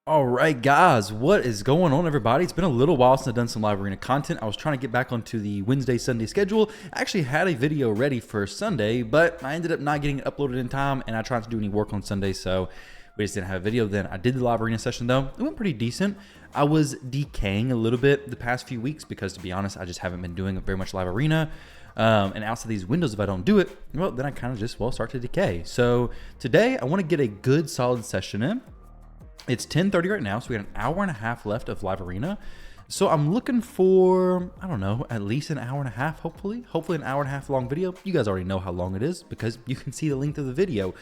All right, guys, what is going on, everybody? It's been a little while since I've done some live arena content. I was trying to get back onto the Wednesday, Sunday schedule. I actually had a video ready for Sunday, but I ended up not getting it uploaded in time, and I tried to do any work on Sunday, so we just didn't have a video then. I did the live arena session, though. It went pretty decent. I was decaying a little bit the past few weeks because, to be honest, I just haven't been doing very much live arena. And outside these windows, if I don't do it, well, then I kind of just, start to decay. So today, I want to get a good, solid session in. It's 10:30 right now, so we got an hour and a half left of live arena. So I'm looking for, I don't know, at least an hour and a half, hopefully an hour and a half long video. You guys already know how long it is because you can see the length of the video.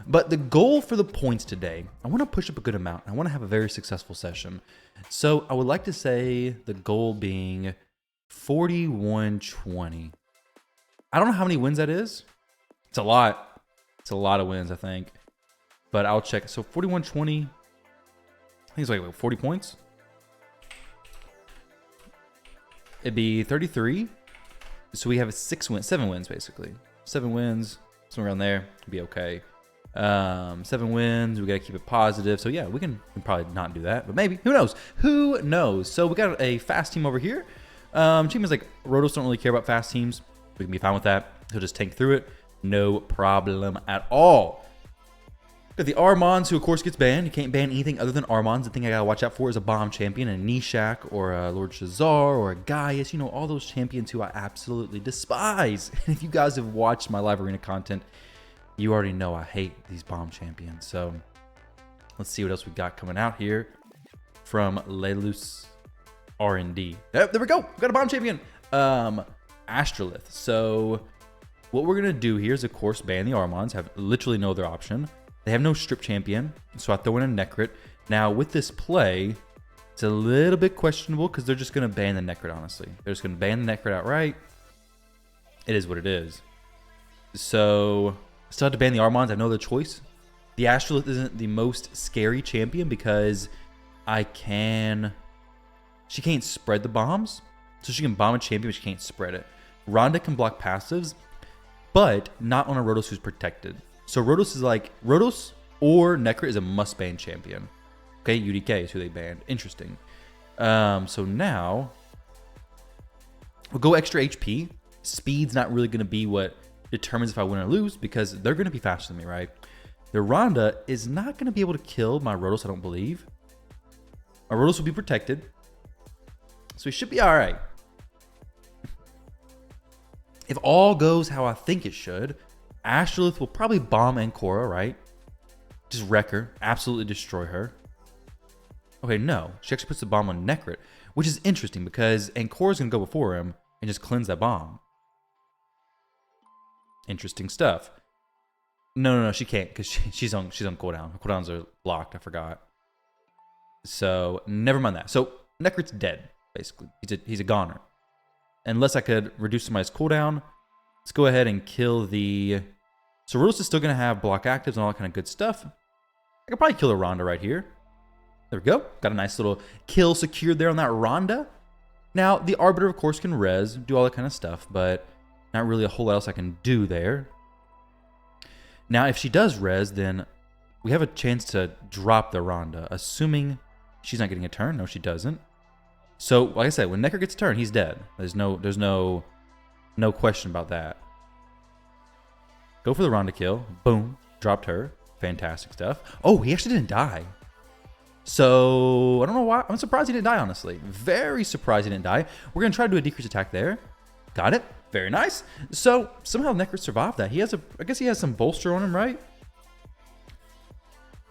But the goal for the points today, I want to push up a good amount. I want to have a very successful session. So I would like to say the goal being 4120. I don't know how many wins that is. It's a lot. It's a lot of wins, I think. But I'll check. So 4120. I think it's like 40 points. It'd be 33. So we have 7 wins basically. 7 wins, somewhere around there, would be okay. 7 wins, we gotta keep it positive. So yeah, we can probably not do that, but maybe, who knows? Who knows? So we got a fast team over here. Team is like, Rotos don't really care about fast teams. We can be fine with that. He'll just tank through it. No problem at all. Got the Armands, who of course gets banned. You can't ban anything other than Armands. The thing I gotta watch out for is a bomb champion, a Nishak, or a Lord Shazar, or a Gaius. You know, all those champions who I absolutely despise. And if you guys have watched my live arena content, you already know I hate these bomb champions. So let's see what else we got coming out here from Lelus R&D. There we go. We got a bomb champion. Astrolith. So what we're gonna do here is, of course, ban the Armands. Have literally no other option. They have no strip champion, so I throw in a Necrit. Now, with this play, it's a little bit questionable because they're just going to ban the Necrit, honestly. They're just going to ban the Necrit outright. It is what it is. So, I still have to ban the Armands. I have no other choice. The Astrolith isn't the most scary champion because she can't spread the bombs. So she can bomb a champion, but she can't spread it. Rhonda can block passives, but not on a Rotos who's protected. So Rotos or Necrit is a must-ban champion. Okay, UDK is who they banned. Interesting. So now, we'll go extra HP. Speed's not really going to be what determines if I win or lose because they're going to be faster than me, right? The Rhonda is not going to be able to kill my Rotos, I don't believe. My Rotos will be protected. So he should be all right. If all goes how I think it should, Astrolith will probably bomb Ankora, right? Just wreck her. Absolutely destroy her. Okay, no. She actually puts the bomb on Necrit, which is interesting because Ankora's going to go before him and just cleanse that bomb. Interesting stuff. No, she can't because she's on cooldown. Her cooldowns are locked. I forgot. So, never mind that. So, Necrit's dead, basically. He's a goner. Unless I could reduce somebody's cooldown, let's go ahead and kill the... So Rotos is still going to have block actives and all that kind of good stuff. I could probably kill a Rhonda right here. There we go. Got a nice little kill secured there on that Rhonda. Now, the Arbiter, of course, can res, do all that kind of stuff, but not really a whole lot else I can do there. Now, if she does res, then we have a chance to drop the Rhonda, assuming she's not getting a turn. No, she doesn't. So, like I said, when Necrit gets a turn, he's dead. There's no question about that. Go for the Rhonda kill. Boom. Dropped her. Fantastic stuff. Oh, he actually didn't die. So, I don't know why. I'm surprised he didn't die, honestly. Very surprised he didn't die. We're going to try to do a decrease attack there. Got it. Very nice. So, somehow Necrit survived that. I guess he has some bolster on him, right?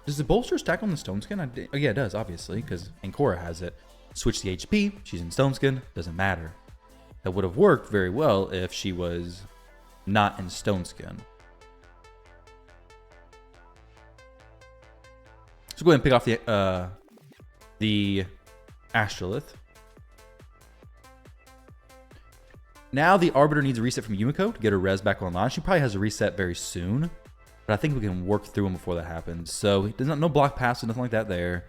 Does the bolster stack on the Stone Skin? Oh, yeah, it does, obviously, because Ankora has it. Switch the HP. She's in Stone Skin. Doesn't matter. That would have worked very well if she was not in Stone Skin. So go ahead and pick off the Astrolith. Now the Arbiter needs a reset from Yumiko to get her res back online. She probably has a reset very soon, but I think we can work through him before that happens. So there's no block passive, nothing like that there.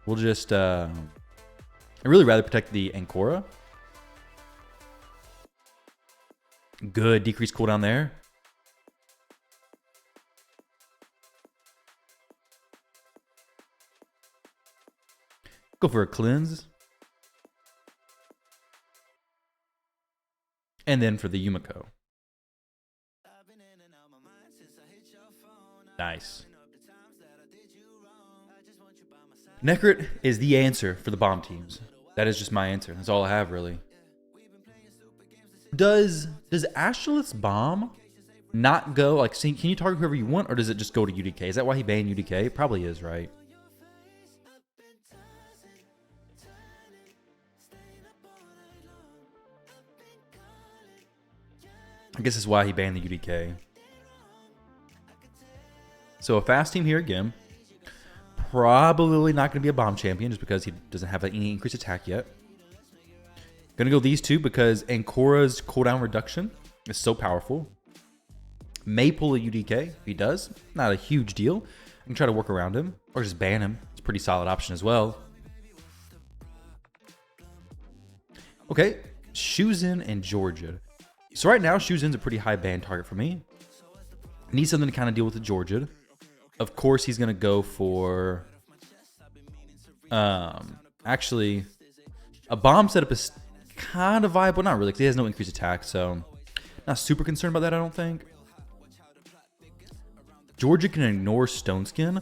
We'll just, I'd really rather protect the Ankora. Good, decreased cooldown there. Go for a cleanse. And then for the Yumiko. Nice. Necrit is the answer for the bomb teams. That is just my answer. That's all I have, really. Does Astrolith's bomb not go, like, can you target whoever you want, or does it just go to UDK? Is that why he banned UDK? It probably is, right? I guess that's why he banned the UDK. So a fast team here again. Probably not going to be a bomb champion just because he doesn't have any increased attack yet. Going to go these two because Ankora's cooldown reduction is so powerful. May pull a UDK. If he does, not a huge deal. I can try to work around him or just ban him. It's a pretty solid option as well. Okay, Shuzin and Georgia. So right now, Shuzin's a pretty high ban target for me. Need something to kind of deal with the Georgia. Of course, he's going to go for... actually, a bomb setup is kind of viable. Not really, because he has no increased attack, so... Not super concerned about that, I don't think. Georgia can ignore Stone Skin,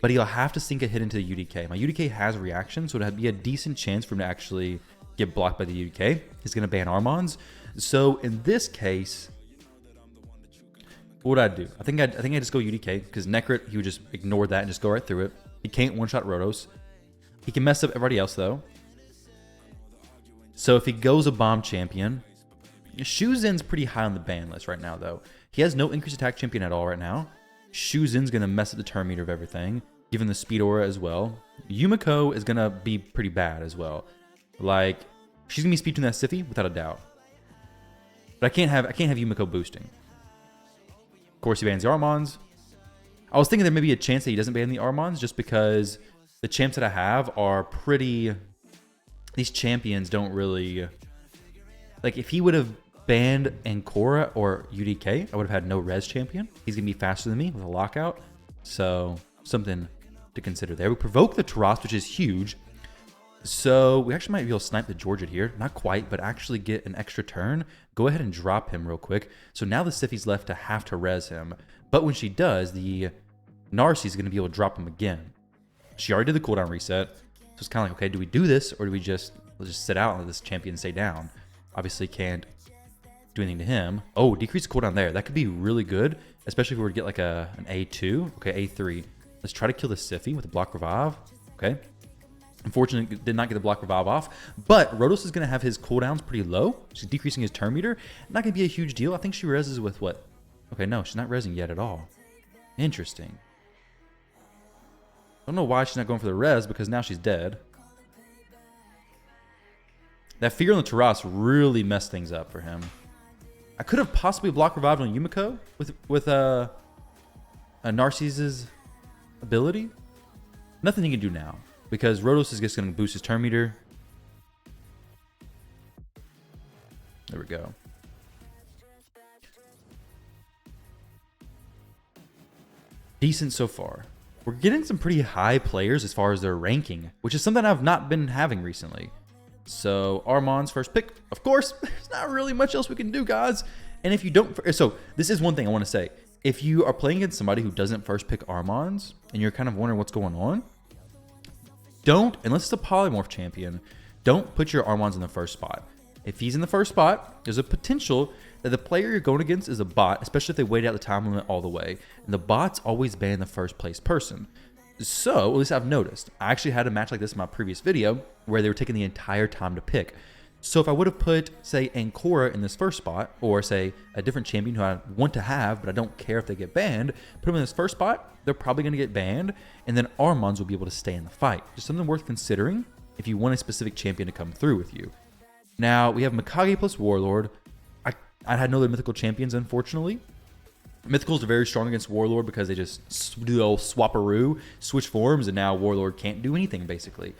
but he'll have to sink a hit into the UDK. My UDK has reaction, so it'd be a decent chance for him to actually get blocked by the UDK. He's going to ban Armons. So in this case, what would I do? I think I just go UDK because Necrit, he would just ignore that and just go right through it. He can't one-shot Rotos. He can mess up everybody else though. So if he goes a bomb champion, Shuzin's pretty high on the ban list right now though. He has no increased attack champion at all right now. Shuzin's gonna mess up the turn meter of everything, given the speed aura as well. Yumiko is gonna be pretty bad as well. Like, she's gonna be speed to that Siphi without a doubt. But I can't have Yumiko boosting. Of course, he bans the Armons. I was thinking there may be a chance that he doesn't ban the Armons just because the champs that I have are pretty... These champions don't really... Like, if he would have banned Ankora or UDK, I would have had no res champion. He's going to be faster than me with a lockout. So, something to consider there. We provoke the Taras, which is huge. So, we actually might be able to snipe the Georgia here. Not quite, but actually get an extra turn. Go ahead and drop him real quick. So, now the Siphi's left to have to res him. But when she does, the narses is going to be able to drop him again. She already did the cooldown reset. So, it's kind of like, okay, do we do this? Or do we just, let's just sit out and let this champion stay down? Obviously, can't do anything to him. Oh, decrease the cooldown there. That could be really good, especially if we were to get like an A2. Okay, A3. Let's try to kill the Siphi with a block revive. Okay. Unfortunately, did not get the block revive off, but Rotos is going to have his cooldowns pretty low. She's decreasing his turn meter. Not going to be a huge deal. I think she reses with what? Okay, no, she's not resing yet at all. Interesting. I don't know why she's not going for the res, because now she's dead. That fear on the Taras really messed things up for him. I could have possibly block revived on Yumiko with a Narses' ability. Nothing he can do now, because Rotos is just going to boost his turn meter. There we go. Decent so far. We're getting some pretty high players as far as their ranking, which is something I've not been having recently. So Armon's first pick, of course. There's not really much else we can do, guys. And if you don't, so this is one thing I want to say. If you are playing against somebody who doesn't first pick Armon's and you're kind of wondering what's going on, don't, unless it's a polymorph champion, don't put your Armon's in the first spot. If he's in the first spot, there's a potential that the player you're going against is a bot, especially if they wait out the time limit all the way. And the bots always ban the first place person. So, at least I've noticed. I actually had a match like this in my previous video where they were taking the entire time to pick. So if I would have put, say, Ankora in this first spot, or say a different champion who I want to have, but I don't care if they get banned, put them in this first spot, they're probably going to get banned, and then Armons will be able to stay in the fight. Just something worth considering if you want a specific champion to come through with you. Now, we have Mikage plus Warlord. I had no other mythical champions, unfortunately. Mythicals are very strong against Warlord because they just do the old swapperoo, switch forms, and now Warlord can't do anything, basically.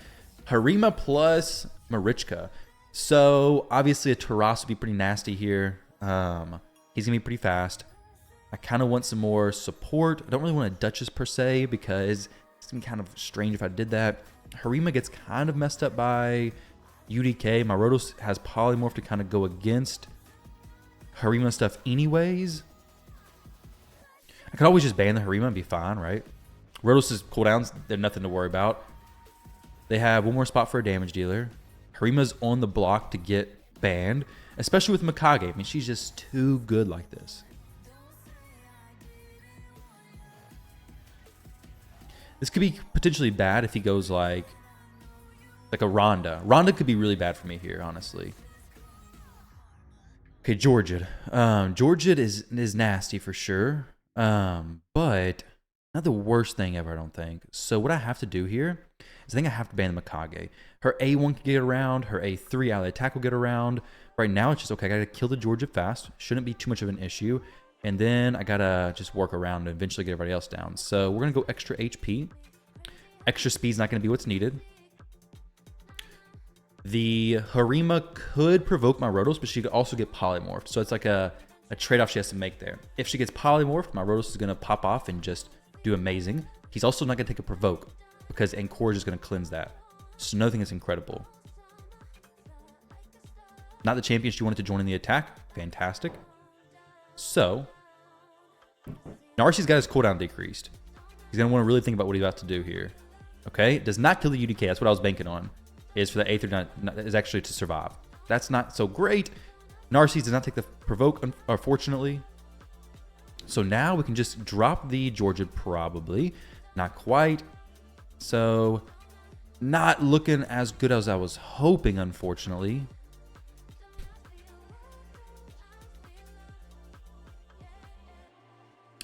Harima plus Marichka. So, obviously, a Taras would be pretty nasty here. He's going to be pretty fast. I kind of want some more support. I don't really want a Duchess per se because it's going to be kind of strange if I did that. Harima gets kind of messed up by UDK. My Rotos has Polymorph to kind of go against Harima stuff anyways. I could always just ban the Harima and be fine, right? Rotos' cooldowns, they're nothing to worry about. They have one more spot for a damage dealer. Harima's on the block to get banned, especially with Mikage. I mean, she's just too good like this. This could be potentially bad if he goes like a Rhonda. Rhonda could be really bad for me here, honestly. Okay, Georgid. Georgid is nasty for sure, but not the worst thing ever, I don't think. So what I have to do here is I think I have to ban the Mikage. Her A1 can get around. Her A3 ally attack will get around. Right now, it's just, okay, I got to kill the Georgid fast. Shouldn't be too much of an issue. And then I got to just work around and eventually get everybody else down. So we're going to go extra HP. Extra speed's not going to be what's needed. The Harima could provoke my Rotos, but she could also get polymorphed. So it's like a trade-off she has to make there. If she gets polymorphed, my Rotos is going to pop off and just do amazing. He's also not going to take a provoke because Ankora is just going to cleanse that. So another thing that's incredible. Not the champion she wanted to join in the attack. Fantastic. So, Narses got his cooldown decreased. He's going to want to really think about what he's about to do here. Okay? Does not kill the UDK. That's what I was banking on. Is for the A3 is actually to survive. That's not so great. Narses does not take the provoke, unfortunately. So now we can just drop the Georgid probably. Not quite. So, not looking as good as I was hoping, unfortunately.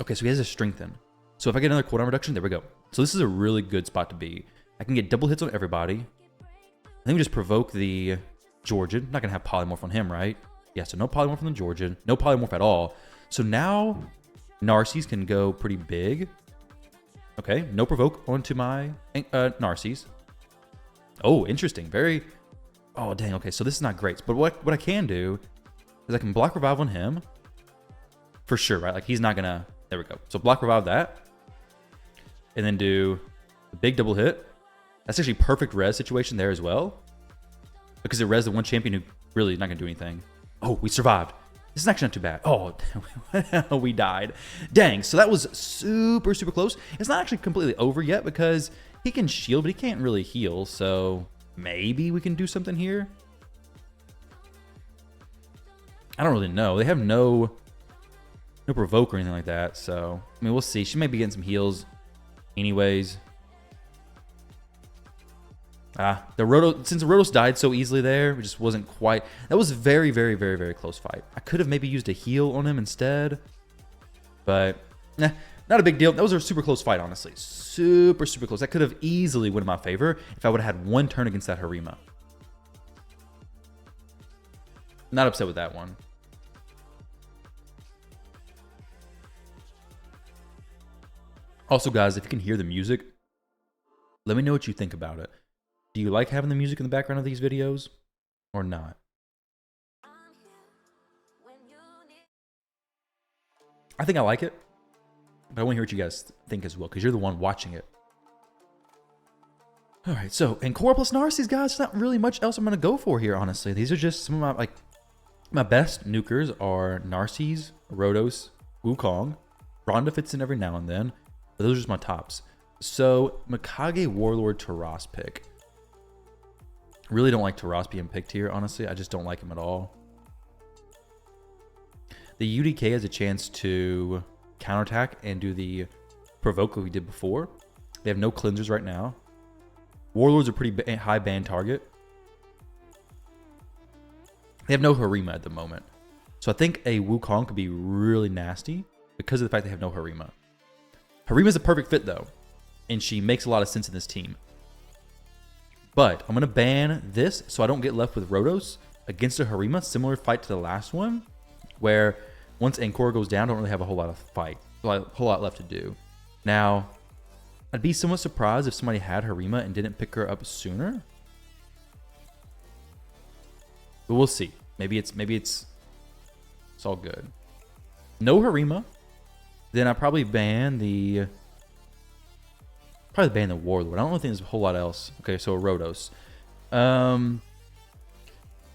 Okay, so he has a strengthen. So if I get another cooldown reduction, there we go. So this is a really good spot to be. I can get double hits on everybody. I think we just provoke the Georgid. Not going to have polymorph on him, right? Yeah, so no polymorph on the Georgid. No polymorph at all. So now Narses can go pretty big. Okay, no provoke onto my Narses. Oh, interesting. Very... Oh, dang. Okay, so this is not great. But what I can do is I can block revive on him. For sure, right? Like, he's not going to... There we go. So block revive that. And then do a big double hit. That's actually perfect res situation there as well. Because it res the one champion who really is not going to do anything. Oh, we survived. This is actually not too bad. Oh, we died. Dang, so that was super, super close. It's not actually completely over yet because he can shield, but he can't really heal. So maybe we can do something here. I don't really know. They have no provoke or anything like that. So, I mean, we'll see. She may be getting some heals anyways. Since the Rotos died so easily there, it just wasn't quite. That was a very, very, very, very close fight. I could have maybe used a heal on him instead. But, not a big deal. That was a super close fight, honestly. Super, super close. That could have easily went in my favor if I would have had one turn against that Harima. Not upset with that one. Also, guys, if you can hear the music, let me know what you think about it. Do you like having the music in the background of these videos or not? I think I like it, but I want to hear what you guys think as well because you're the one watching it. All right, so Ankora plus Narses, guys, there's not really much else I'm going to go for here, honestly. These are just some of my best nukers are Narses, Rotos, Wukong. Rhonda fits in every now and then. But those are just my tops. So, Mikage, Warlord, Taras pick. Really don't like Taras being picked here, honestly. I just don't like him at all. The UDK has a chance to counterattack and do the provoke that we did before. They have no cleansers right now. Warlord's a pretty high ban target. They have no Harima at the moment. So I think a Wukong could be really nasty because of the fact they have no Harima. Harima's a perfect fit, though, and she makes a lot of sense in this team. But I'm going to ban this so I don't get left with Rotos against a Harima. Similar fight to the last one, where once Ankora goes down, I don't really have a whole lot left to do. Now, I'd be somewhat surprised if somebody had Harima and didn't pick her up sooner. But we'll see. Maybe it's all good. No Harima. Then I probably ban the Probably ban the Warlord. I don't really think there's a whole lot else. Okay, so a Rotos.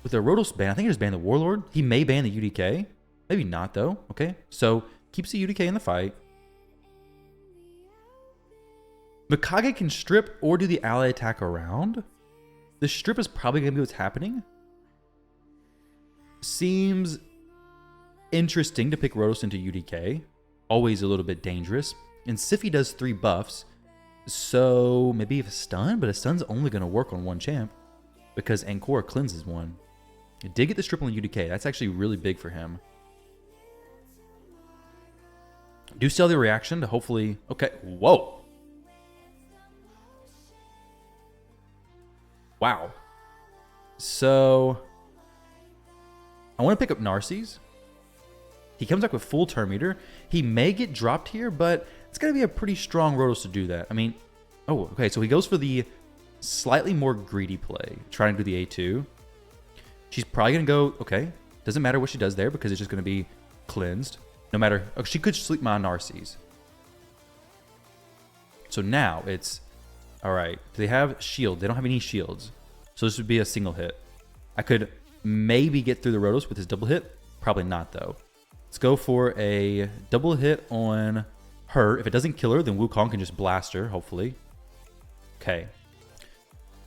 With the Rotos ban, I think he just banned the Warlord. He may ban the UDK. Maybe not, though. Okay, so keeps the UDK in the fight. Mikage can strip or do the ally attack around. The strip is probably going to be what's happening. Seems interesting to pick Rotos into UDK. Always a little bit dangerous. And Sify does 3 buffs. So maybe a stun, but a stun's only going to work on one champ because Ankora cleanses one. It did get the strip on the UDK. That's actually really big for him. Do sell the reaction to hopefully... Okay, whoa. Wow. So I want to pick up Narses. He comes back with full turn meter. He may get dropped here, but it's going to be a pretty strong Rotos to do that. I mean, oh, okay. So he goes for the slightly more greedy play, trying to do the A2. She's probably going to go, okay. Doesn't matter what she does there because it's just going to be cleansed. No matter, oh, she could sleep my Narses. So now it's, all right. Do they have shield? They don't have any shields. So this would be a single hit. I could maybe get through the Rotos with his double hit. Probably not, though. Let's go for a double hit on her. If it doesn't kill her, then Wukong can just blast her, hopefully. Okay.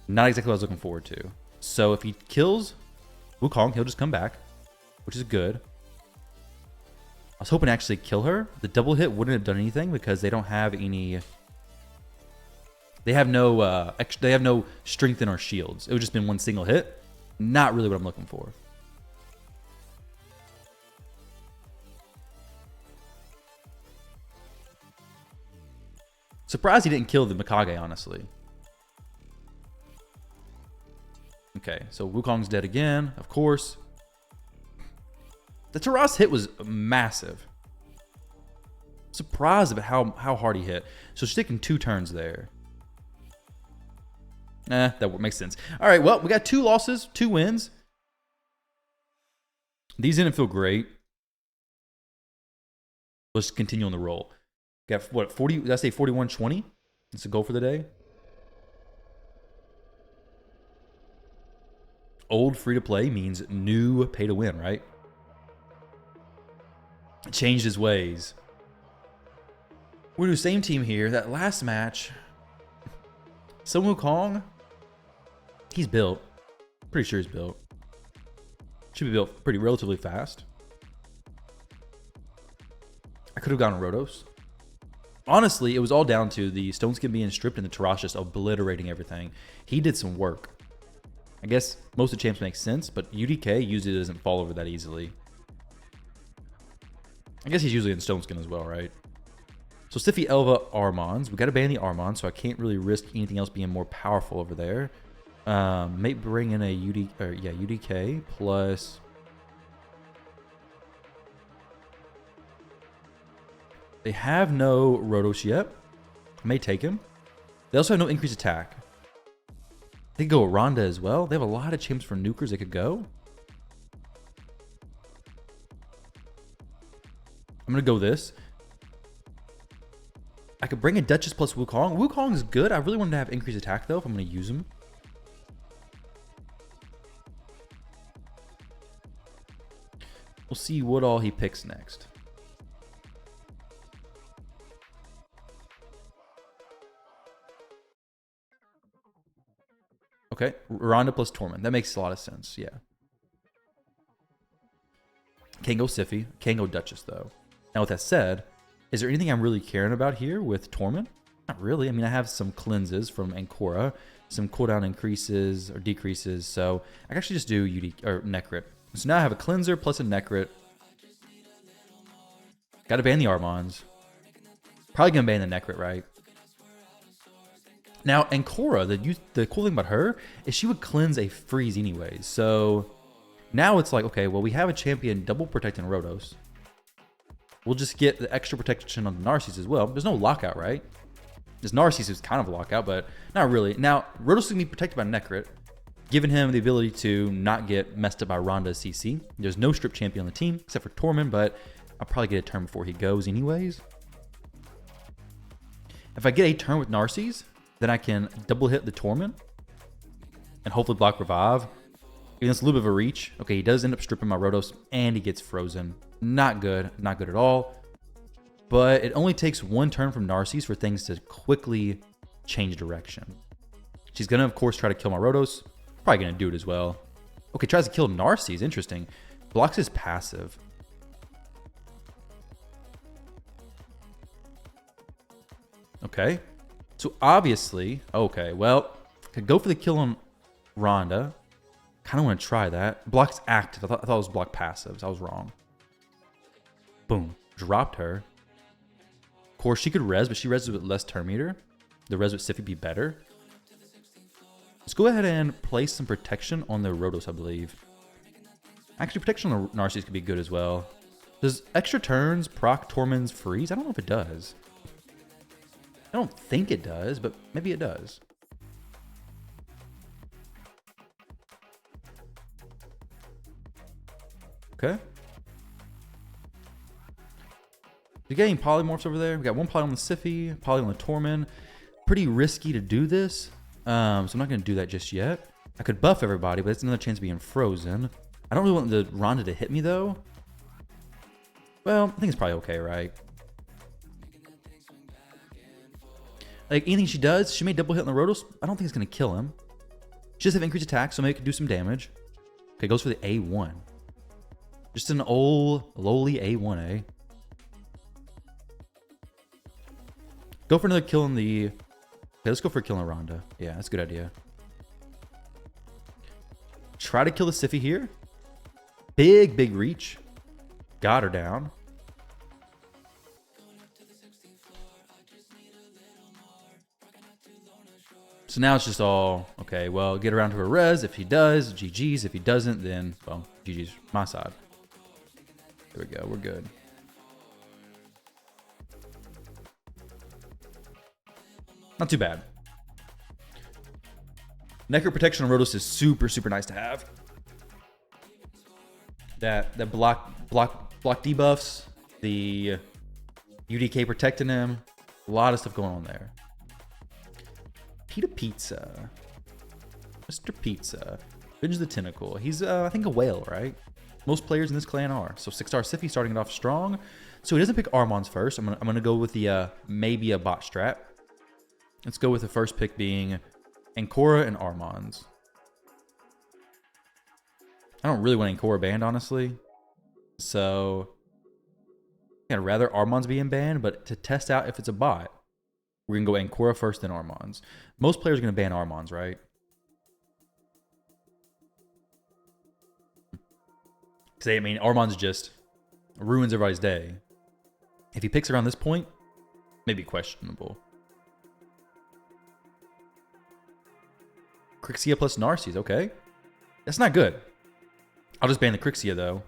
Not exactly what I was looking forward to. So if he kills Wukong, he'll just come back, which is good. I was hoping to actually kill her. The double hit wouldn't have done anything because they don't have any... They have no they have no strength in our shields. It would just been one single hit. Not really what I'm looking for. Surprised he didn't kill the Mikage, honestly. Okay, so Wukong's dead again, of course. The Taras hit was massive. Surprised about how hard he hit. So she's taking 2 turns there. That makes sense. All right, well, we got 2 losses, 2 wins. These didn't feel great. Let's continue on the roll. Got, what, 40? Did I say 41-20? That's a goal for the day. Old free-to-play means new pay-to-win, right? Changed his ways. We're the same team here. That last match, Sun Wukong, he's built. Pretty sure he's built. Should be built pretty relatively fast. I could have gone Rotos. Honestly, it was all down to the stone skin being stripped and the Taras just obliterating everything. He did some work. I guess most of the champs make sense, but UDK usually doesn't fall over that easily. I guess he's usually in stone skin as well, right? So Sify, Elva, Armons. We got to ban the Armons, so I can't really risk anything else being more powerful over there. May bring in a UDK plus... They have no Rotos yet. May take him. They also have no increased attack. They could go with Ronda as well. They have a lot of champs for nukers they could go. I'm going to go this. I could bring a Duchess plus Wukong. Wukong is good. I really want him to have increased attack, though, if I'm going to use him. We'll see what all he picks next. Okay, Ronda plus Torment. That makes a lot of sense, yeah. Can't go Sify. Can't go Duchess, though. Now, with that said, is there anything I'm really caring about here with Torment? Not really. I mean, I have some cleanses from Ankora, some cooldown increases or decreases, so I can actually just do Necrit. So now I have a cleanser plus a Necrit. Got to ban the Armons. Probably going to ban the Necrit, right? Now, Ankora, the cool thing about her is she would cleanse a freeze anyways. So now it's like, okay, well, we have a champion double protecting Rotos. We'll just get the extra protection on the Narses as well. There's no lockout, right? This Narses is kind of a lockout, but not really. Now, Rotos is going to be protected by Necrit, giving him the ability to not get messed up by Ronda's CC. There's no strip champion on the team except for Torment, but I'll probably get a turn before he goes anyways. If I get a turn with Narses, then I can double hit the Torment and hopefully block Revive. Even it's a little bit of a reach. Okay, he does end up stripping my Rotos and he gets frozen. Not good. Not good at all. But it only takes one turn from Narses for things to quickly change direction. She's going to, of course, try to kill my Rotos. Probably going to do it as well. Okay, tries to kill Narses. Interesting. Blocks his passive. Okay. So obviously, okay, well, could go for the kill on Rhonda. Kind of want to try that. Blocks active. I thought it was block passives. I was wrong. Boom. Dropped her. Of course, she could res, but she reses with less turn meter. The res with Sify be better. Let's go ahead and place some protection on the Rotos, I believe. Actually, protection on the Narses could be good as well. Does extra turns proc Tormund's freeze? I don't know if it does. I don't think it does, but maybe it does. Okay. We're getting polymorphs over there. We got one poly on the Sify, poly on the Tormund. Pretty risky to do this, so I'm not going to do that just yet. I could buff everybody, but it's another chance of being frozen. I don't really want the Rhonda to hit me, though. Well, I think it's probably okay, right? Like, anything she does, she may double hit on the Rotos. I don't think it's going to kill him. She does have increased attack, so maybe it could do some damage. Okay, goes for the A1. Just an old, lowly A1, eh? Go for another kill on the... Okay, let's go for a kill on Rhonda. Yeah, that's a good idea. Try to kill the Sify here. Big reach. Got her down. So now it's just all, okay, well, get around to a res. If he does, GG's. If he doesn't, then, well, GG's my side. There we go. We're good. Not too bad. Necro protection on Rotos is super nice to have. That block debuffs, the UDK protecting him, a lot of stuff going on there. Pizza. Mr. Pizza. Revenge the Tentacle. He's, I think, a whale, right? Most players in this clan are. So 6-star Sify starting it off strong. So he doesn't pick Armons first. I'm gonna go with the maybe a bot strat. Let's go with the first pick being Ankora and Armons. I don't really want Ankora banned, honestly. So I'd rather Armons be in ban, but to test out if it's a bot, we're going to go Ankora first, then Armons. Most players are going to ban Armons, right? Because, I mean, Armons just ruins everybody's day. If he picks around this point, maybe questionable. Crixia plus Narses, okay. That's not good. I'll just ban the Crixia, though.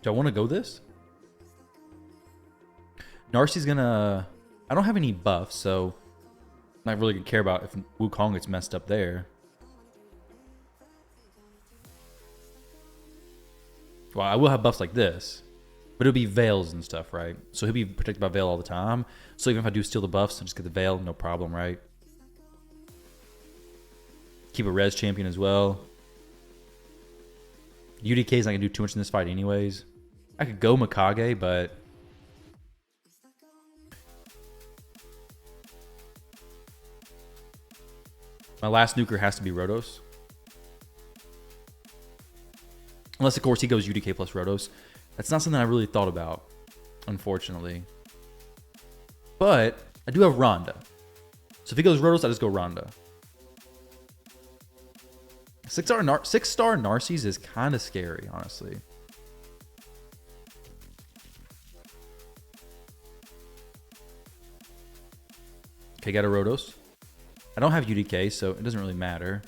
Do I want to go this? Narsi's gonna... I don't have any buffs, so I'm not really gonna care about if Wukong gets messed up there. Well, I will have buffs like this, but it'll be Veils and stuff, right? So he'll be protected by Veil all the time. So even if I do steal the buffs, I just get the Veil, no problem, right? Keep a res champion as well. UDK is not gonna do too much in this fight anyways. I could go Mikage, but my last nuker has to be Rotos. Unless, of course, he goes UDK plus Rotos. That's not something I really thought about, unfortunately. But I do have Rhonda. So if he goes Rotos, I just go Rhonda. 6-star Narses is kind of scary, honestly. Okay, got a Rotos. I don't have UDK, so it doesn't really matter.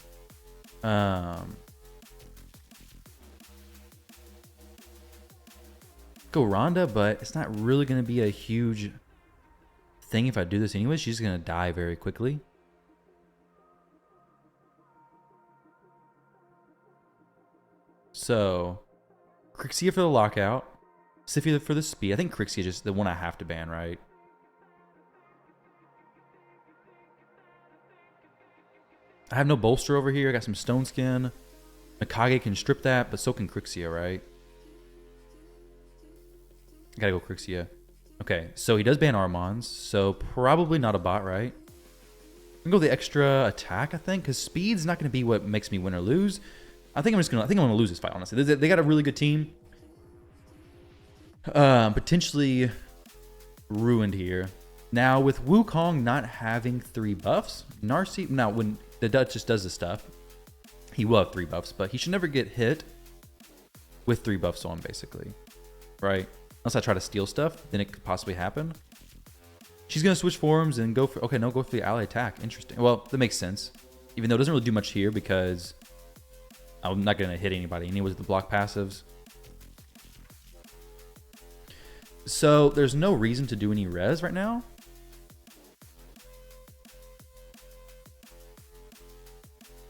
Go Rhonda, but it's not really going to be a huge thing if I do this anyway. She's going to die very quickly. So, Crixia for the lockout. Sifia for the speed. I think Crixia is just the one I have to ban, right? I have no bolster over here. I got some stone skin. Mikage can strip that, but so can Crixia, right? I gotta go Crixia. Okay, so he does ban Armons, so probably not a bot, right? I'm gonna go the extra attack, I think, because speed's not gonna be what makes me win or lose. I think I'm gonna lose this fight, honestly. They got a really good team. Potentially ruined here. Now with Wukong not having 3 buffs, Narses, now when the Dutch just does this stuff, he will have 3 buffs, but he should never get hit with 3 buffs on, basically, right? Unless I try to steal stuff, then it could possibly happen. She's gonna switch forms and go for, okay, no, go for the ally attack. Interesting. Well, that makes sense, even though it doesn't really do much here because I'm not gonna hit anybody anyways with the block passives. So there's no reason to do any res right now.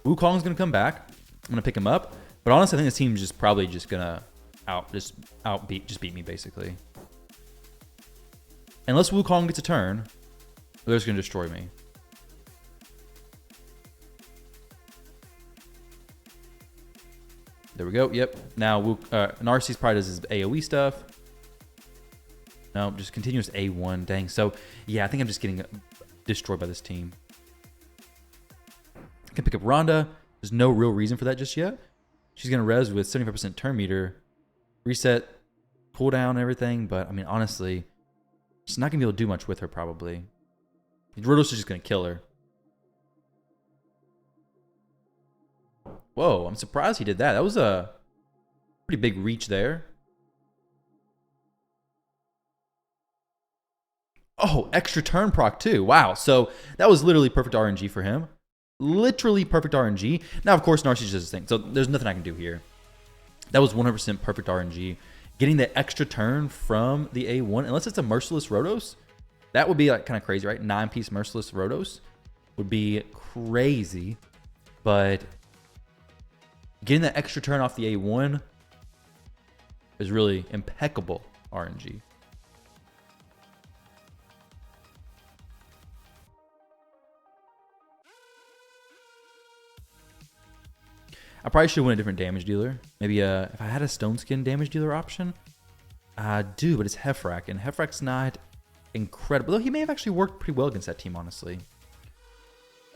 Wukong's gonna come back. I'm gonna pick him up, but honestly, I think this team's just probably just gonna beat me basically. Unless Wukong gets a turn, they're just gonna destroy me. There we go. Yep. Now Narses probably does his AOE stuff. No, just continuous A1. Dang. So yeah, I think I'm just getting destroyed by this team. I can pick up Rhonda. There's no real reason for that just yet. She's gonna res with 75% turn meter, reset, cooldown, and everything. But I mean, honestly, it's not gonna be able to do much with her probably. Rotos is just gonna kill her. Whoa, I'm surprised he did that. That was a pretty big reach there. Oh, extra turn proc too. Wow. So that was literally perfect RNG for him. Literally perfect RNG. Now, of course, Narses does his thing. So there's nothing I can do here. That was 100% perfect RNG. Getting the extra turn from the A1, unless it's a Merciless Rotos, that would be like kind of crazy, right? 9-piece Merciless Rotos would be crazy. But getting that extra turn off the A1 is really impeccable RNG. I probably should win a different damage dealer. Maybe if I had a Stone Skin damage dealer option, I do, but it's Hefrak, and Hefrak's not incredible. Though he may have actually worked pretty well against that team, honestly.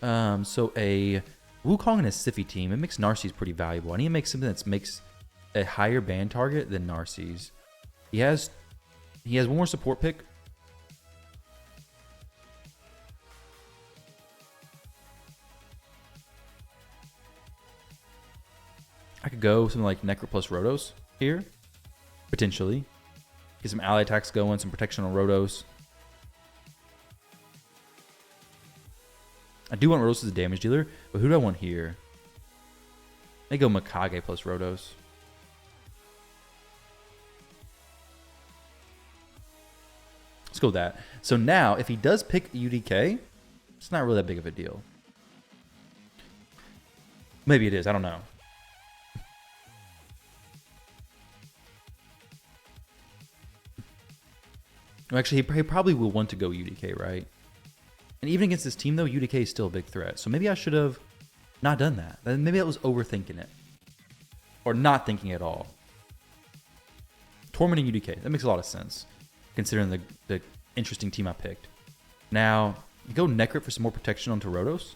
So a Wukong and a Sify team, it makes Narses pretty valuable. I need to make something that makes a higher ban target than Narses. He has one more support pick. I could go something like Necro plus Rotos here, potentially. Get some ally attacks going, some protection on Rotos. I do want Rotos as a damage dealer, but who do I want here? I go Mikage plus Rotos. Let's go with that. So now, if he does pick UDK, it's not really that big of a deal. Maybe it is, I don't know. Actually, he probably will want to go UDK, right? And even against this team, though, UDK is still a big threat. So maybe I should have not done that. Maybe I was overthinking it. Or not thinking at all. Tormenting UDK. That makes a lot of sense, considering the interesting team I picked. Now, you go Necrit for some more protection onto Rotos.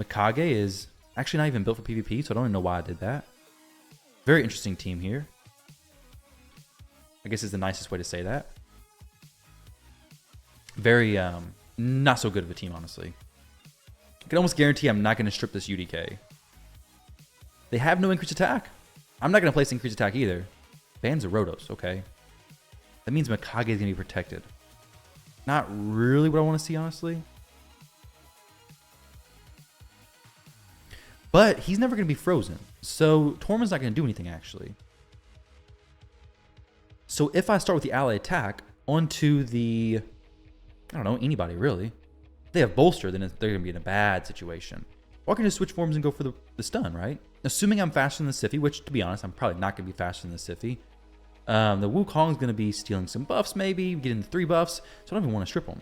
Mikage is actually not even built for PvP, so I don't even know why I did that. Very interesting team here. I guess is the nicest way to say that. Very not so good of a team, honestly. I can almost guarantee I'm not going to strip this UDK. They have no increased attack. I'm not going to place increased attack either. Bans of Rotos, okay. That means Mikage is going to be protected. Not really what I want to see, honestly. But he's never going to be frozen. So Tormund's not going to do anything, actually. So if I start with the ally attack onto the... I don't know, anybody really. If they have bolster, then they're going to be in a bad situation. Or I can just switch forms and go for the stun, right? assuming I'm faster than the Siphi, which to be honest, I'm probably not going to be faster than the Siphi. The Wukong's going to be stealing some buffs, maybe getting the 3 buffs. So I don't even want to strip him.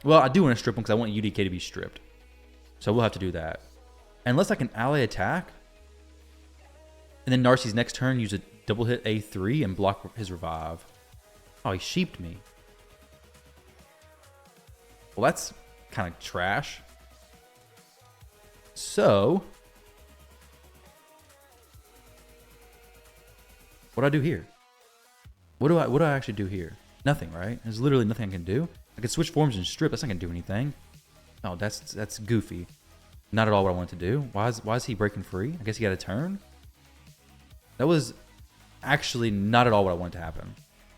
Well, I do want to strip him because I want UDK to be stripped. So we'll have to do that. Unless I can ally attack. And then Narses next turn use a double hit A3 and block his revive. Oh, he sheeped me. Well, that's kind of trash. So, what do I do here? What do I actually do here? Nothing, right? There's literally nothing I can do. I can switch forms and strip. That's not gonna do anything. Oh, that's goofy. Not at all what I wanted to do. Why is he breaking free? I guess he got a turn. That was actually not at all what I wanted to happen.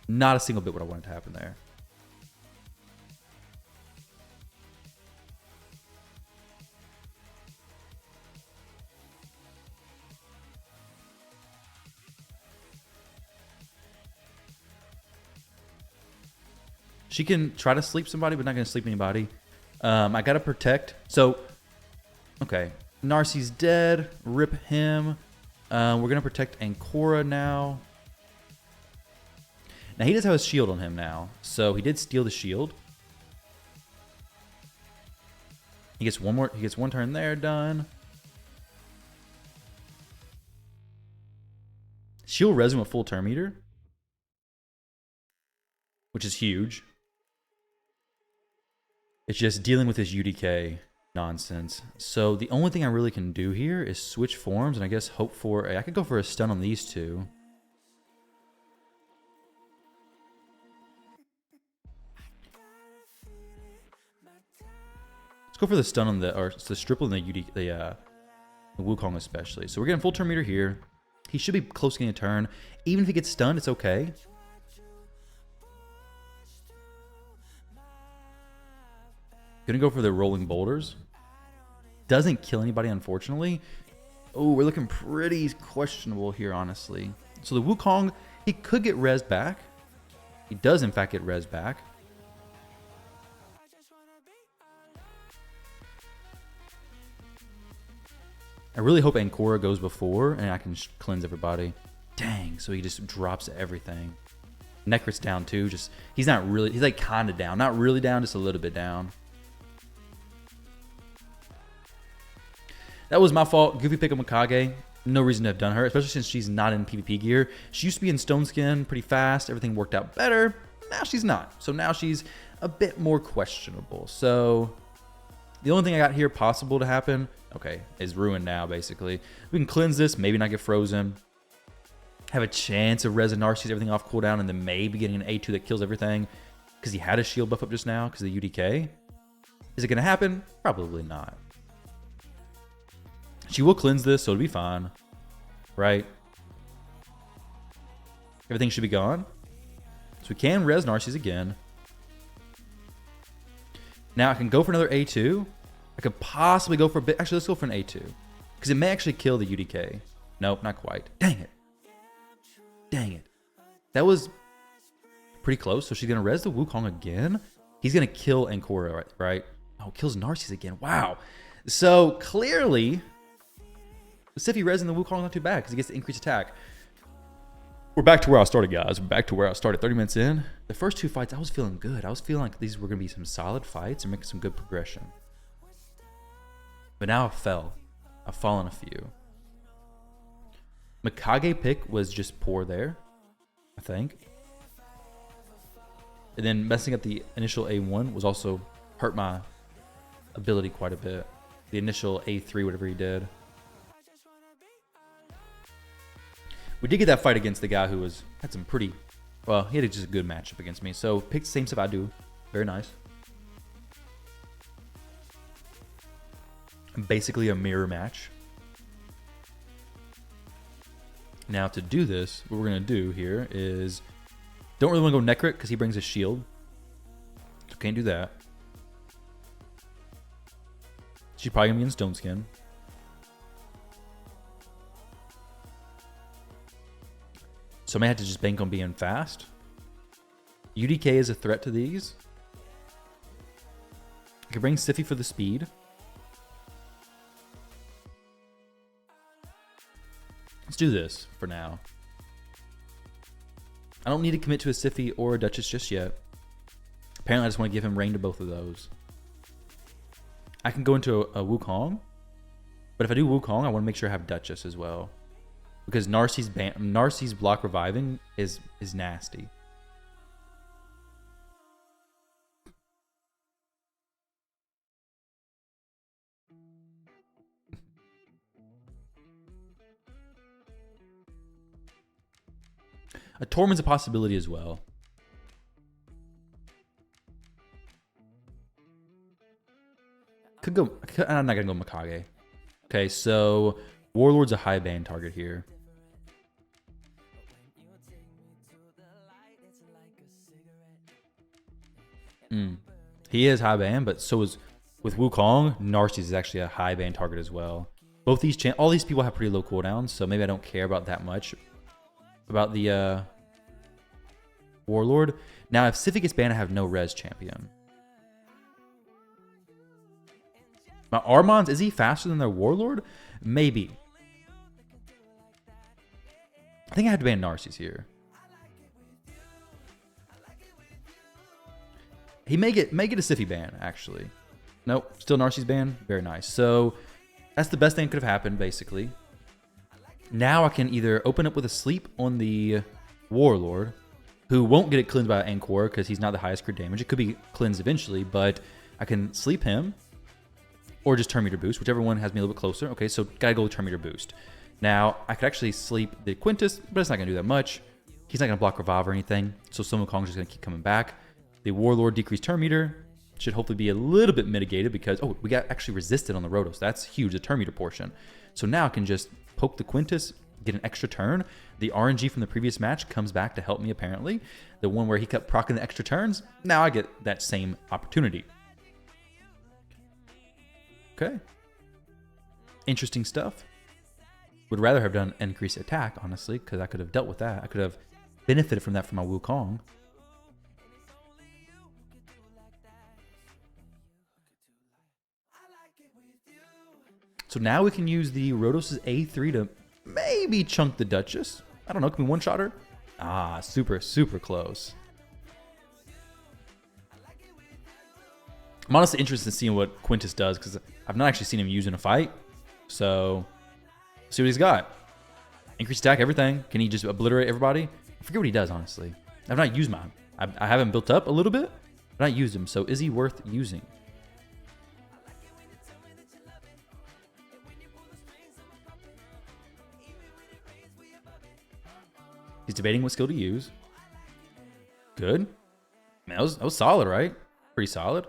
Not a single bit what I wanted to happen there. She can try to sleep somebody, but not going to sleep anybody. I got to protect. So, okay. Narses dead. Rip him. We're going to protect Ankora now. Now, he does have a shield on him now. So, he did steal the shield. He gets one more. He gets one turn there done. Shield resin with full turn meter, which is huge. It's just dealing with this UDK nonsense. So the only thing I really can do here is switch forms and I guess hope for... I could go for a stun on these two. Let's go for the stun on the... or the strip on the the Wukong especially. So we're getting full turn meter here. He should be close getting a turn. Even if he gets stunned, it's okay. Gonna go for the rolling boulders. Doesn't kill anybody, unfortunately. Oh, we're looking pretty questionable here, honestly. So the Wukong, he could get rezzed back. He does, in fact, get rezzed back. I really hope Ankora goes before and I can cleanse everybody. Dang, so he just drops everything. Necrit's down too. Just he's not really, he's like kind of down. Not really down, just a little bit down. That was my fault. Goofy pick up Mikage. No reason to have done her, especially since she's not in PvP gear. She used to be in Stone Skin pretty fast. Everything worked out better. Now she's not. So now she's a bit more questionable. So the only thing I got here possible to happen, okay, is ruined now, basically. We can cleanse this, maybe not get frozen. Have a chance of resin Narses everything off cooldown, and then maybe getting an A2 that kills everything. Because he had a shield buff up just now because of the UDK. Is it going to happen? Probably not. She will cleanse this, so it'll be fine. Right? Everything should be gone. So we can res Narses again. Now I can go for another A2. I could possibly go for a bit. Actually, let's go for an A2. Because it may actually kill the UDK. Nope, not quite. Dang it. Dang it. That was pretty close. So she's going to res the Wukong again. He's going to kill Ankora, right? Oh, kills Narses again. Wow. So clearly... the Siphi res in the Wukong not too bad because he gets the increased attack. We're back to where I started, guys. We're back to where I started 30 minutes in. The first two fights, I was feeling good. I was feeling like these were going to be some solid fights and making some good progression. But now I fell. I've fallen a few. Mikage pick was just poor there, I think. And then messing up the initial A1 was also hurt my ability quite a bit. The initial A3, whatever he did. We did get that fight against the guy who had some pretty, well, he had just a good matchup against me. So picked the same stuff I do. Very nice. Basically a mirror match. Now to do this, what we're going to do here is, don't really want to go Necrit because he brings a shield. So can't do that. She's probably going to be in Stone Skin. So I may have to just bank on being fast. UDK is a threat to these. I could bring Siphi for the speed. do this for now. I don't need to commit to a Siphi or a Duchess just yet. Apparently, I just want to give him reign to both of those. I can go into a Wukong, but if I do Wukong, I want to make sure I have Duchess as well, because Narses block reviving is nasty. A Tormund's a possibility as well. I'm not gonna go Mikage. Okay, so Warlord's a high ban target here. He is high ban, but so is with Wukong. Narses is actually a high ban target as well. Both these all these people have pretty low cooldowns, so maybe I don't care about that much about the Warlord. Now, if Siphi gets banned, I have no res champion. My Armons, is he faster than their Warlord? Maybe. I think I have to ban Narses here. He may get a Siphi ban, actually. Nope, still Narses ban. Very nice. So that's the best thing that could have happened, basically. Now I can either open up with a sleep on the Warlord, who won't get it cleansed by Ankora because he's not the highest crit damage. It could be cleansed eventually, but I can sleep him or just turn meter boost, whichever one has me a little bit closer. Okay, so gotta go with turn meter boost. Now, I could actually sleep the Quintus, but it's not gonna do that much. He's not gonna block revive or anything, so Sun Wukong's just gonna keep coming back. The Warlord decreased turn meter should hopefully be a little bit mitigated because, oh, we got actually resisted on the Rotos. That's huge, the turn meter portion. So now I can just poke the Quintus, get an extra turn. The RNG from the previous match comes back to help me, apparently. The one where he kept proccing the extra turns, now I get that same opportunity. Okay. Interesting stuff. Would rather have done increased attack, honestly, because I could have dealt with that. I could have benefited from that for my Wukong. So now we can use the Rotos' A3 to maybe chunk the Duchess. I don't know, can we one-shot her? Ah, super, super close. I'm honestly interested in seeing what Quintus does because I've not actually seen him use in a fight. So, see what he's got. Increase attack, everything. Can he just obliterate everybody? I forget what he does, honestly. I've not used mine. I have him built up a little bit, but not used him. So, is he worth using? He's debating what skill to use. Good. Man, that was solid, right? Pretty solid.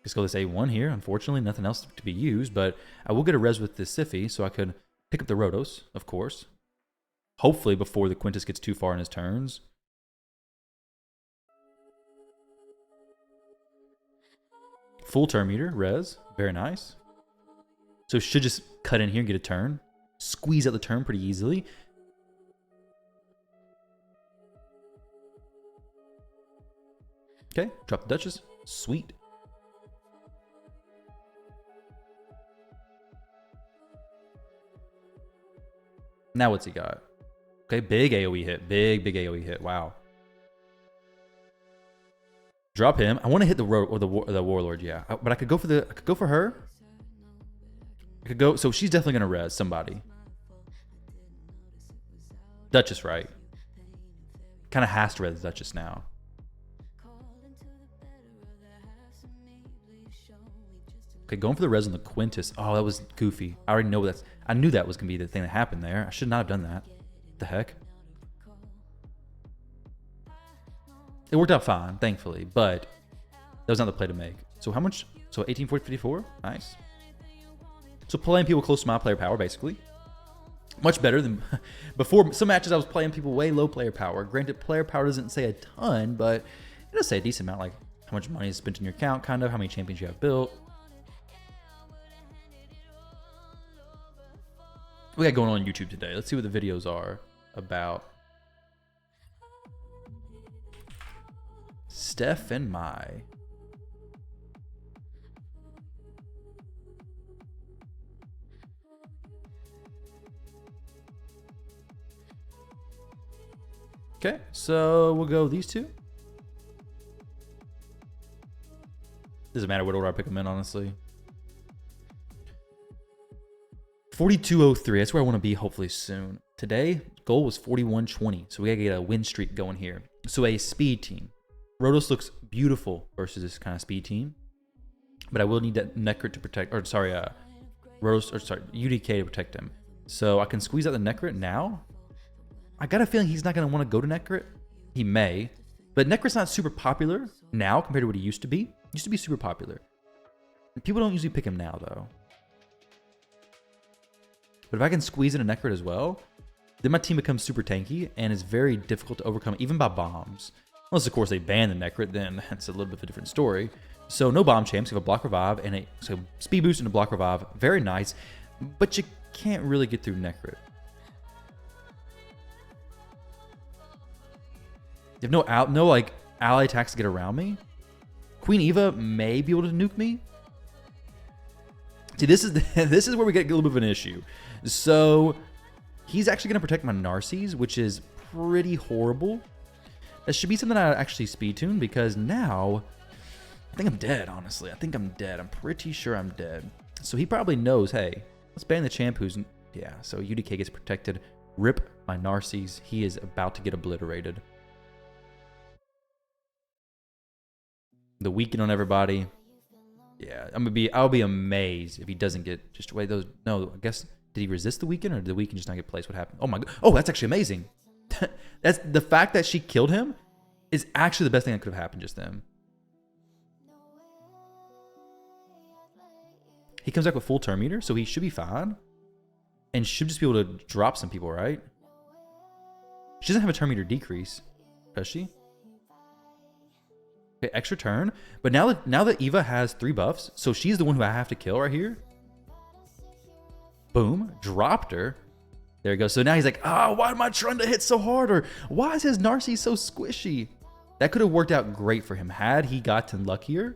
Let's go this A1 here. Unfortunately, nothing else to be used, but I will get a res with this Siphi, so I could pick up the Rotos, of course. Hopefully before the Quintus gets too far in his turns. Full turn meter, res. Very nice. So should just cut in here and get a turn. Squeeze out the turn pretty easily. Okay, drop the Duchess. Sweet. Now what's he got? Okay, big AoE hit. Big AoE hit. Wow. Drop him. I want to hit the Warlord, yeah. But I could go for her. I could go. So she's definitely gonna res somebody. Duchess, right? Kind of has to res Duchess now. Okay, going for the res on the Quintus. Oh, that was goofy. I already know that's. I knew that was gonna be the thing that happened there. I should not have done that. What the heck? It worked out fine, thankfully, but that was not the play to make. So how much? So 18, 40, 54. Nice. So playing people close to my player power, basically. Much better than before. Some matches I was playing people way low player power. Granted, player power doesn't say a ton, but it does say a decent amount, like how much money is spent in your account, kind of, how many champions you have built. We got going on YouTube today. Let's see what the videos are about. Steph and Mai. Okay, so we'll go these two. Doesn't matter what order I pick them in, honestly. 4203, that's where I want to be hopefully soon. Today, goal was 4120, so we gotta get a win streak going here. So a speed team. Rotos looks beautiful versus this kind of speed team, but I will need that Necrit to protect, or sorry, Rotos, or sorry, UDK to protect him. So I can squeeze out the Necrit now. I got a feeling he's not gonna want to go to Necrit. He may, but Necrit's not super popular now compared to what he used to be. He used to be super popular. People don't usually pick him now though. But if I can squeeze in a Necrit as well, then my team becomes super tanky and is very difficult to overcome, even by bombs. Unless, of course, they ban the Necrit, then that's a little bit of a different story. So no bomb champs, you have a block revive and a speed boost and a block revive. Very nice, but you can't really get through Necrit. You have no like ally attacks to get around me. Queen Eva may be able to nuke me. See, this is where we get a little bit of an issue. So he's actually going to protect my narses, which is pretty horrible. That should be something I actually speed tune, because now I think I'm dead, honestly. I think I'm dead. I'm pretty sure I'm dead. So he probably knows, hey, let's ban the champ who's, yeah, so UDK gets protected. Rip my narses. He is about to get obliterated. The weekend on everybody. Yeah, I'll be amazed if he doesn't get just wait those. No, I guess did he resist the weekend or did the weekend just not get placed? What happened? Oh my god! Oh, that's actually amazing. That's the fact that she killed him is actually the best thing that could have happened just then. He comes back with full turn meter, so he should be fine, and should just be able to drop some people, right? She doesn't have a turn meter decrease, does she? Okay, extra turn. But now that Eva has 3 buffs, so she's the one who I have to kill right here. Boom, dropped her. There we go. So now he's like, why am I trying to hit so hard? Or why is his Narses so squishy? That could have worked out great for him had he gotten luckier.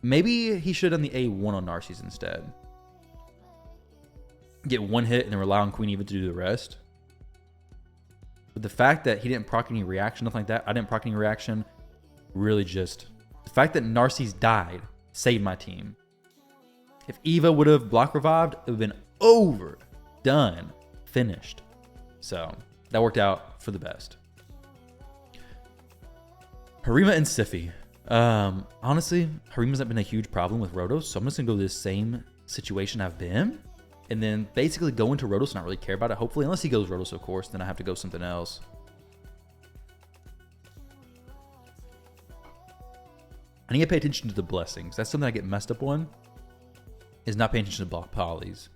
Maybe he should have done the A1 on Narses instead. Get 1 hit and then rely on Queen Eva to do the rest. But the fact that he didn't proc any reaction, nothing like that, I didn't proc any reaction, really just the fact that Narses died saved my team. If Eva would have block revived, it would have been over, done, finished. So that worked out for the best. Harima and Siphi. Honestly, Harima's not been a huge problem with Rotos, so I'm just gonna go this same situation I've been, and then basically go into Rotos and not really care about it. Hopefully, unless he goes Rotos, of course, then I have to go something else. I need to pay attention to the blessings. That's something I get messed up on, is not paying attention to block polys.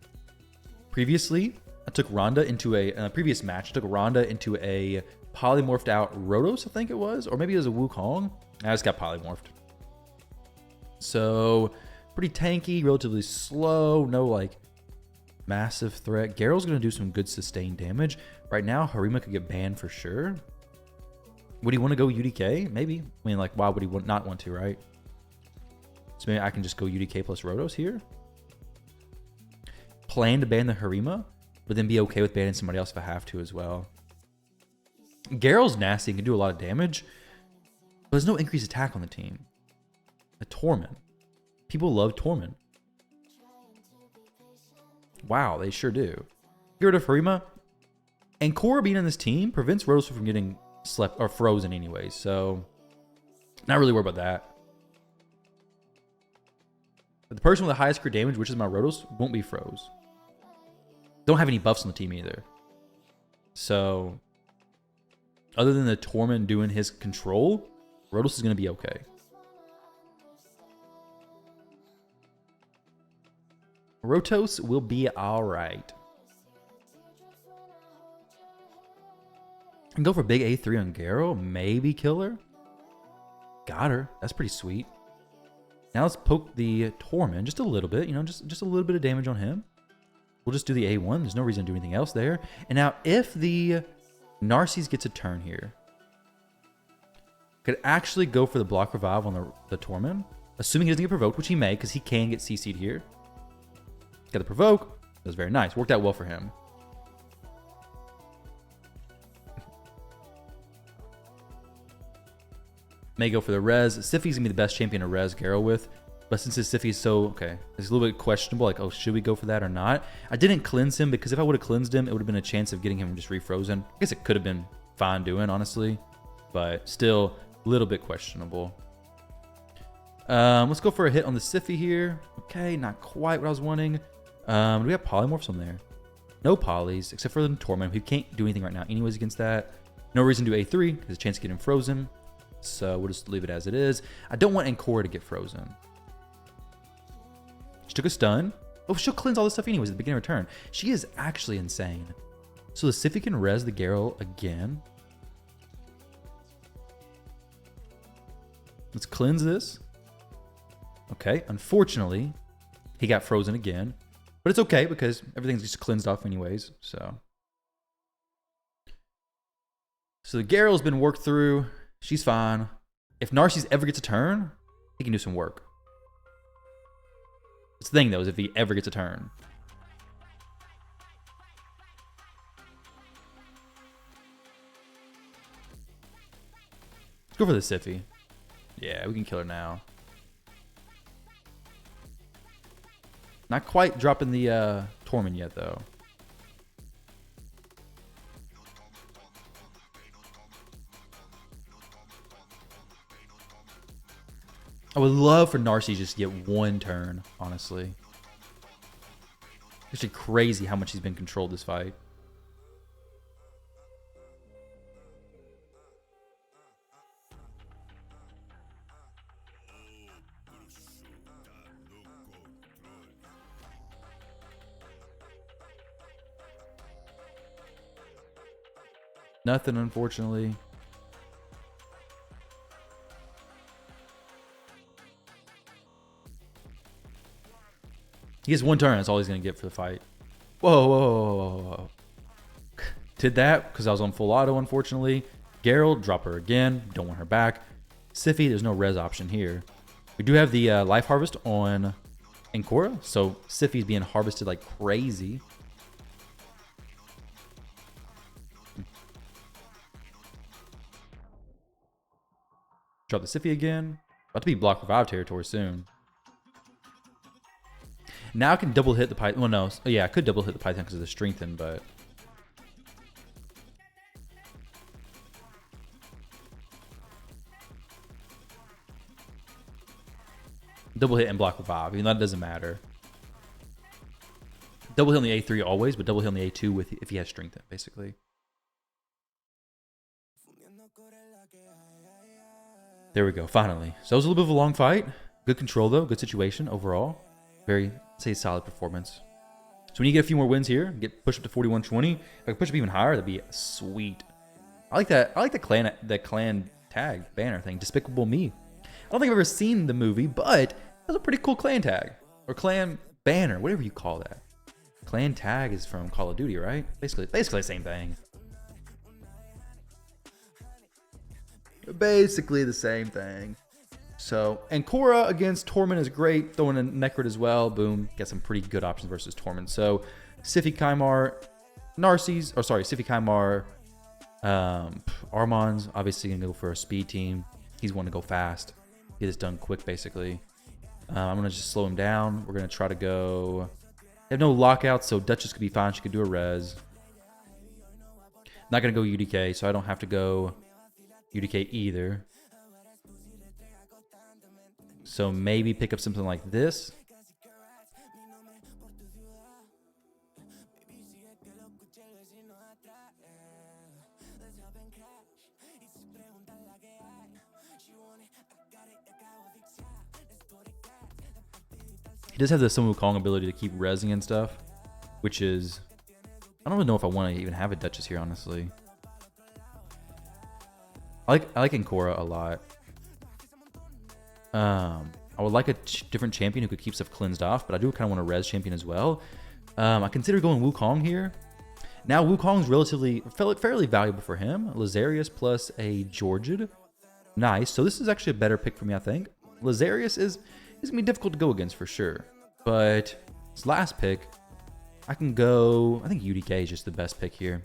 Previously, I took Rhonda into a previous match. I took Rhonda into a polymorphed out Rotos, I think it was, or maybe it was a Wukong. I just got polymorphed. So pretty tanky, relatively slow, no like massive threat. Garrel's gonna do some good sustained damage. Right now, Harima could get banned for sure. Would he want to go UDK? Maybe. I mean, like, why would he not want to, right? So maybe I can just go UDK plus Rotos here. Plan to ban the Harima, but then be okay with banning somebody else if I have to as well. Garrel's nasty and can do a lot of damage, but there's no increased attack on the team. A Torment. People love Torment. Wow, they sure do. Get rid of Harima. Ankora being in this team prevents Rotos from getting slept or frozen anyways, so not really worried about that. But the person with the highest crit damage, which is my Rotos, won't be froze. Don't have any buffs on the team either. So other than the Torment doing his control, Rotos is going to be okay. Rotos will be alright. And go for big A3 on Garrel. Maybe kill her. Got her. That's pretty sweet. Now let's poke the Torment just a little bit. You know, just a little bit of damage on him. We'll just do the A1. There's no reason to do anything else there. And now if the Narses gets a turn here, could actually go for the block revive on the Torment. Assuming he doesn't get provoked, which he may, because he can get CC'd here. Got the provoke. That was very nice. Worked out well for him. May go for the res. Siffi's gonna be the best champion to res Garo with. But since his Siffi's so, okay, it's a little bit questionable, like, oh, should we go for that or not? I didn't cleanse him because if I would have cleansed him, it would have been a chance of getting him just refrozen. I guess it could have been fine doing, honestly. But still, a little bit questionable. Let's go for a hit on the Siffi here. Okay, not quite what I was wanting. Do we have polymorphs on there? No polys, except for the Torment, who can't do anything right now anyways against that. No reason to do A3, because a chance to get him frozen. So we'll just leave it as it is. I don't want Ankora to get frozen. She took a stun. Oh, she'll cleanse all this stuff anyways at the beginning of her turn. She is actually insane. So the Siffi can res the Garo again. Let's cleanse this. Okay, unfortunately, he got frozen again. But it's okay because everything's just cleansed off anyways, so. So the Garo's been worked through. She's fine. If Narses ever gets a turn, he can do some work. That's the thing, though, is if he ever gets a turn. Let's go for the Siffi. Yeah, we can kill her now. Not quite dropping the Torment yet, though. I would love for Narses just to get one turn, honestly. It's actually crazy how much he's been controlled this fight. Nothing, unfortunately. He gets one turn. That's all he's going to get for the fight. Whoa, whoa, whoa, whoa, whoa. Did that because I was on full auto, unfortunately. Geralt, drop her again. Don't want her back. Siffi, there's no res option here. We do have the life harvest on Ankora, so Siffi's being harvested like crazy. Drop the Siffi again. About to be block revive territory soon. Now I can double hit the Python. Well, no. Oh, yeah, I could double hit the Python because of the strengthen, but. Double hit and block revive. Even though that doesn't matter. Double hit on the A3 always, but double hit on the A2 with if he has strengthen, basically. There we go, finally. So it was a little bit of a long fight. Good control, though. Good situation overall. Very, say, solid performance. So when you get a few more wins here, get push up to 41-20. If I could push up even higher, that'd be sweet. I like that. I like the clan tag banner thing. Despicable Me. I don't think I've ever seen the movie, but that's a pretty cool clan tag. Or clan banner, whatever you call that. Clan tag is from Call of Duty, right? Basically the same thing. Basically the same thing. So, Ankora against Torment is great. Throwing in Necrit as well. Boom. Get some pretty good options versus Torment. So, Siffi, Kymar, Narses, or sorry, Siffi, Kymar, Armand's obviously going to go for a speed team. He's wanting to go fast. Get this done quick, basically. I'm going to just slow him down. We're going to try to go. They have no lockouts, so Duchess could be fine. She could do a res. Not going to go UDK, so I don't have to go UDK either. So maybe pick up something like this. He does have the Sun Wukong ability to keep rezzing and stuff, which is, I don't even know if I want to even have a Duchess here, honestly. I like Ankora a lot. I would like a different champion who could keep stuff cleansed off, but I do kind of want a res champion as well. I consider going Wukong here. Now Wukong's relatively fairly valuable for him. Lazarius plus a Georgid. Nice. So this is actually a better pick for me, I think. Lazarius is going to be difficult to go against for sure. But his last pick, I can go, I think UDK is just the best pick here.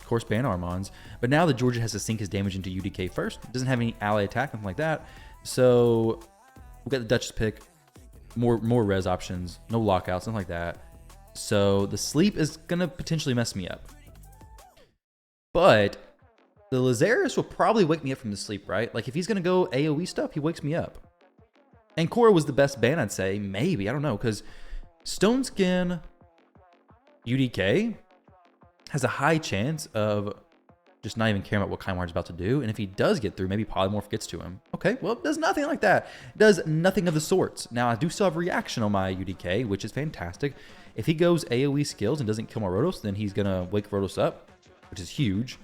Of course, ban Armons. But now the Georgia has to sink his damage into UDK first. Doesn't have any ally attack, nothing like that. So we got the Duchess pick. More res options. No lockouts, nothing like that. So the sleep is going to potentially mess me up. But the Lazarus will probably wake me up from the sleep, right? Like if he's going to go AoE stuff, he wakes me up. Ankora was the best ban, I'd say. Maybe. I don't know. Because Stone Skin UDK has a high chance of just not even caring about what Kaimar's about to do. And if he does get through, maybe Polymorph gets to him. Okay, well, it does nothing like that. It does nothing of the sorts. Now, I do still have reaction on my UDK, which is fantastic. If he goes AoE skills and doesn't kill my Rotos, then he's going to wake Rotos up, which is huge.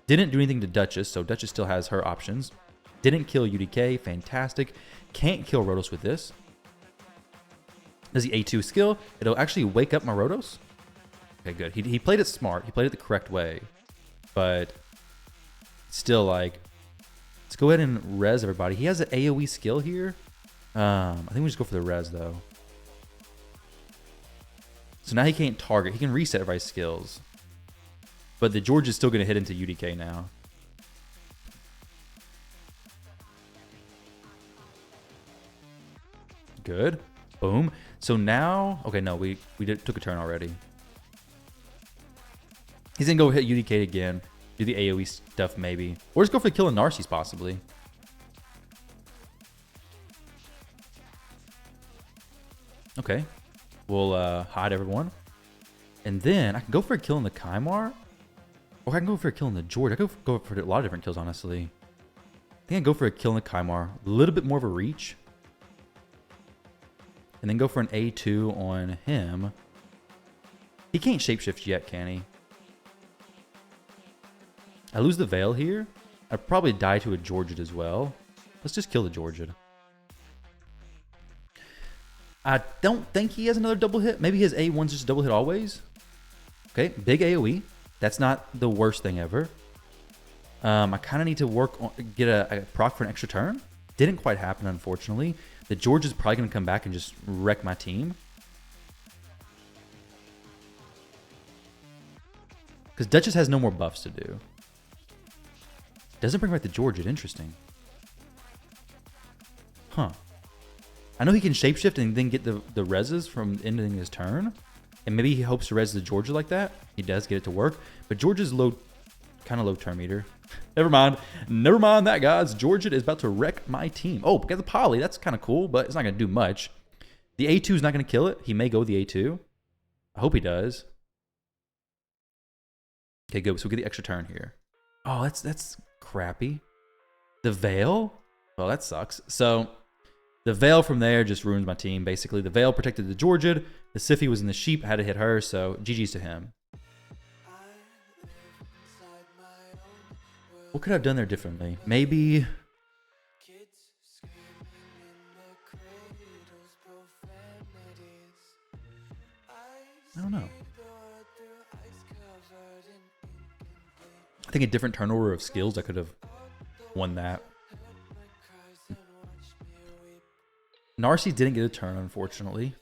Didn't do anything to Duchess, so Duchess still has her options. Didn't kill UDK, fantastic. Can't kill Rotos with this. Does the A2 skill? It'll actually wake up my Rotos. Okay, good. He played it smart. He played it the correct way. But still, like, let's go ahead and res everybody. He has an AoE skill here. I think we just go for the res, though. So now he can't target. He can reset everybody's skills. But the George is still going to hit into UDK now. Good. Boom. So now, okay, no, we took a turn already. He's going to go hit UDK again. Do the AoE stuff maybe. Or just go for the kill of narses possibly. Okay. We'll hide everyone. And then I can go for a kill in the Kaimar. Or I can go for a kill in the George. I can go for a lot of different kills, honestly. I think I go for a kill in the Kaimar. A little bit more of a reach. And then go for an A2 on him. He can't shapeshift yet, can he? I lose the Veil here. I'd probably die to a Georgid as well. Let's just kill the Georgid. I don't think he has another double hit. Maybe his A1's just double hit always. Okay, big AoE. That's not the worst thing ever. I kind of need to work on get a proc for an extra turn. Didn't quite happen, unfortunately. The George is probably going to come back and just wreck my team. Because Duchess has no more buffs to do. Doesn't bring back the George. Interesting. Huh. I know he can shapeshift and then get the reses from ending his turn. And maybe he hopes to res the Georgia like that. He does get it to work. But Georgia's low, kind of low turn meter. Never mind. Never mind that, guys. Georgia is about to wreck my team. Oh, got the poly. That's kind of cool, but it's not going to do much. The A2 is not going to kill it. He may go the A2. I hope he does. Okay, good. So we get the extra turn here. Oh, that's crappy. The Veil? Well, that sucks. So the Veil from there just ruins my team, basically. The Veil protected the Georgid. The Siphi was in the sheep, had to hit her, so GG's to him. What could I have done there differently? Maybe... I don't know. I think a different turnover of skills, I could have won that. Narses didn't get a turn, unfortunately.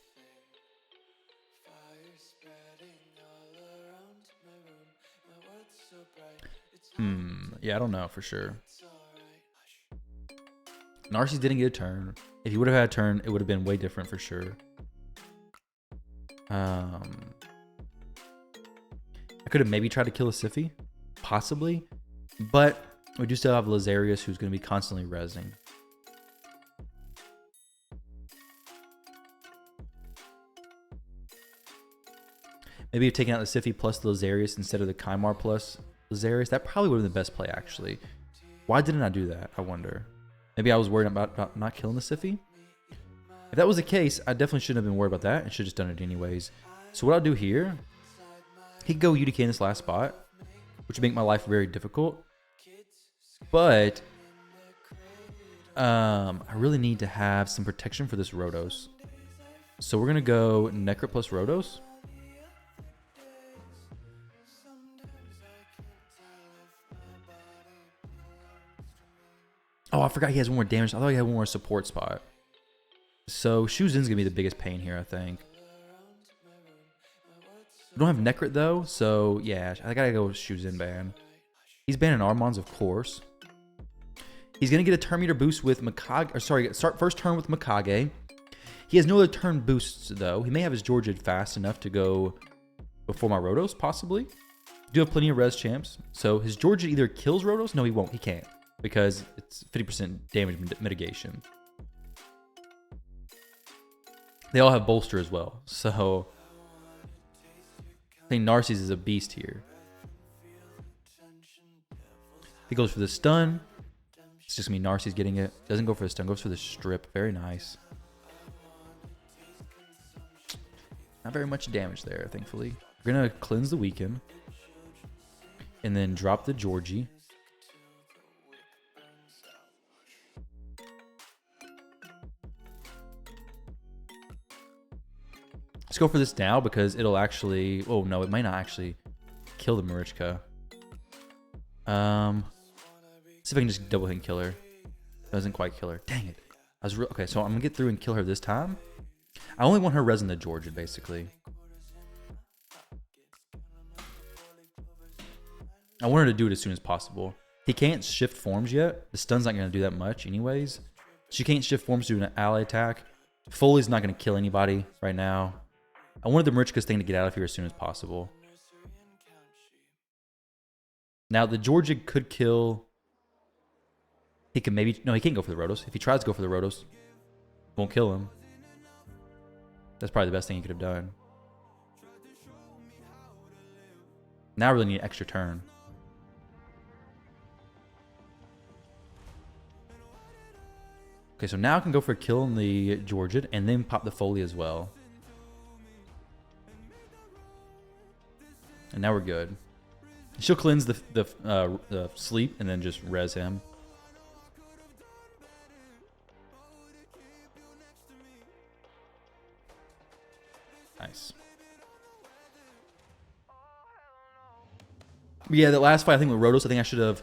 Yeah, I don't know for sure. Narses didn't get a turn. If he would have had a turn, it would have been way different for sure. I could have maybe tried to kill a Siphi, possibly, but we do still have Lazarius, who's going to be constantly rezzing. Maybe if taking out the Siphi plus the Lazarius instead of the Kaimar plus Lazarius, that probably would have been the best play, actually. Why didn't I do that, I wonder? Maybe I was worried about not killing the Siphi? If that was the case, I definitely shouldn't have been worried about that. I should have just done it anyways. So what I'll do here, he could go UDK in this last spot, which would make my life very difficult. But I really need to have some protection for this Rotos. So we're going to go Necro plus Rotos. Oh, I forgot he has one more damage. I thought he had one more support spot. So Shuzin's going to be the biggest pain here, I think. We don't have Necrit though, so yeah, I gotta go with Shuzin ban. He's banning Armons, of course. He's gonna get a turn meter boost with Mikage, or sorry, start first turn with Mikage. He has no other turn boosts though. He may have his Georgid fast enough to go before my Rotos, possibly. Do have plenty of res champs, so his Georgid either kills Rotos. No, he won't. He can't because it's 50% damage mitigation. They all have bolster as well, so I think Narses is a beast here. If he goes for the stun, it's just gonna be Narses getting it. Doesn't go for the stun, goes for the strip. Very nice. Not very much damage there, thankfully. We're gonna cleanse the weaken. And then drop the Georgie. Let's go for this now because it'll actually... Oh, no, it might not actually kill the Marichka. See if I can just double hit and kill her. Doesn't quite kill her. Dang it. Okay, so I'm going to get through and kill her this time. I only want her res in the Georgid, basically. I want her to do it as soon as possible. He can't shift forms yet. The stun's not going to do that much anyways. She can't shift forms to do an ally attack. Foley's not going to kill anybody right now. I wanted the Marichka's thing to get out of here as soon as possible. Now, the Georgid could kill... He can maybe... No, he can't go for the Rotos. If he tries to go for the Rotos, won't kill him. That's probably the best thing he could have done. Now I really need an extra turn. Okay, so now I can go for a kill on the Georgid and then pop the Foley as well. And now we're good. She'll cleanse the sleep and then just res him. Nice. But yeah, that last fight I think with Rotos, I think I should have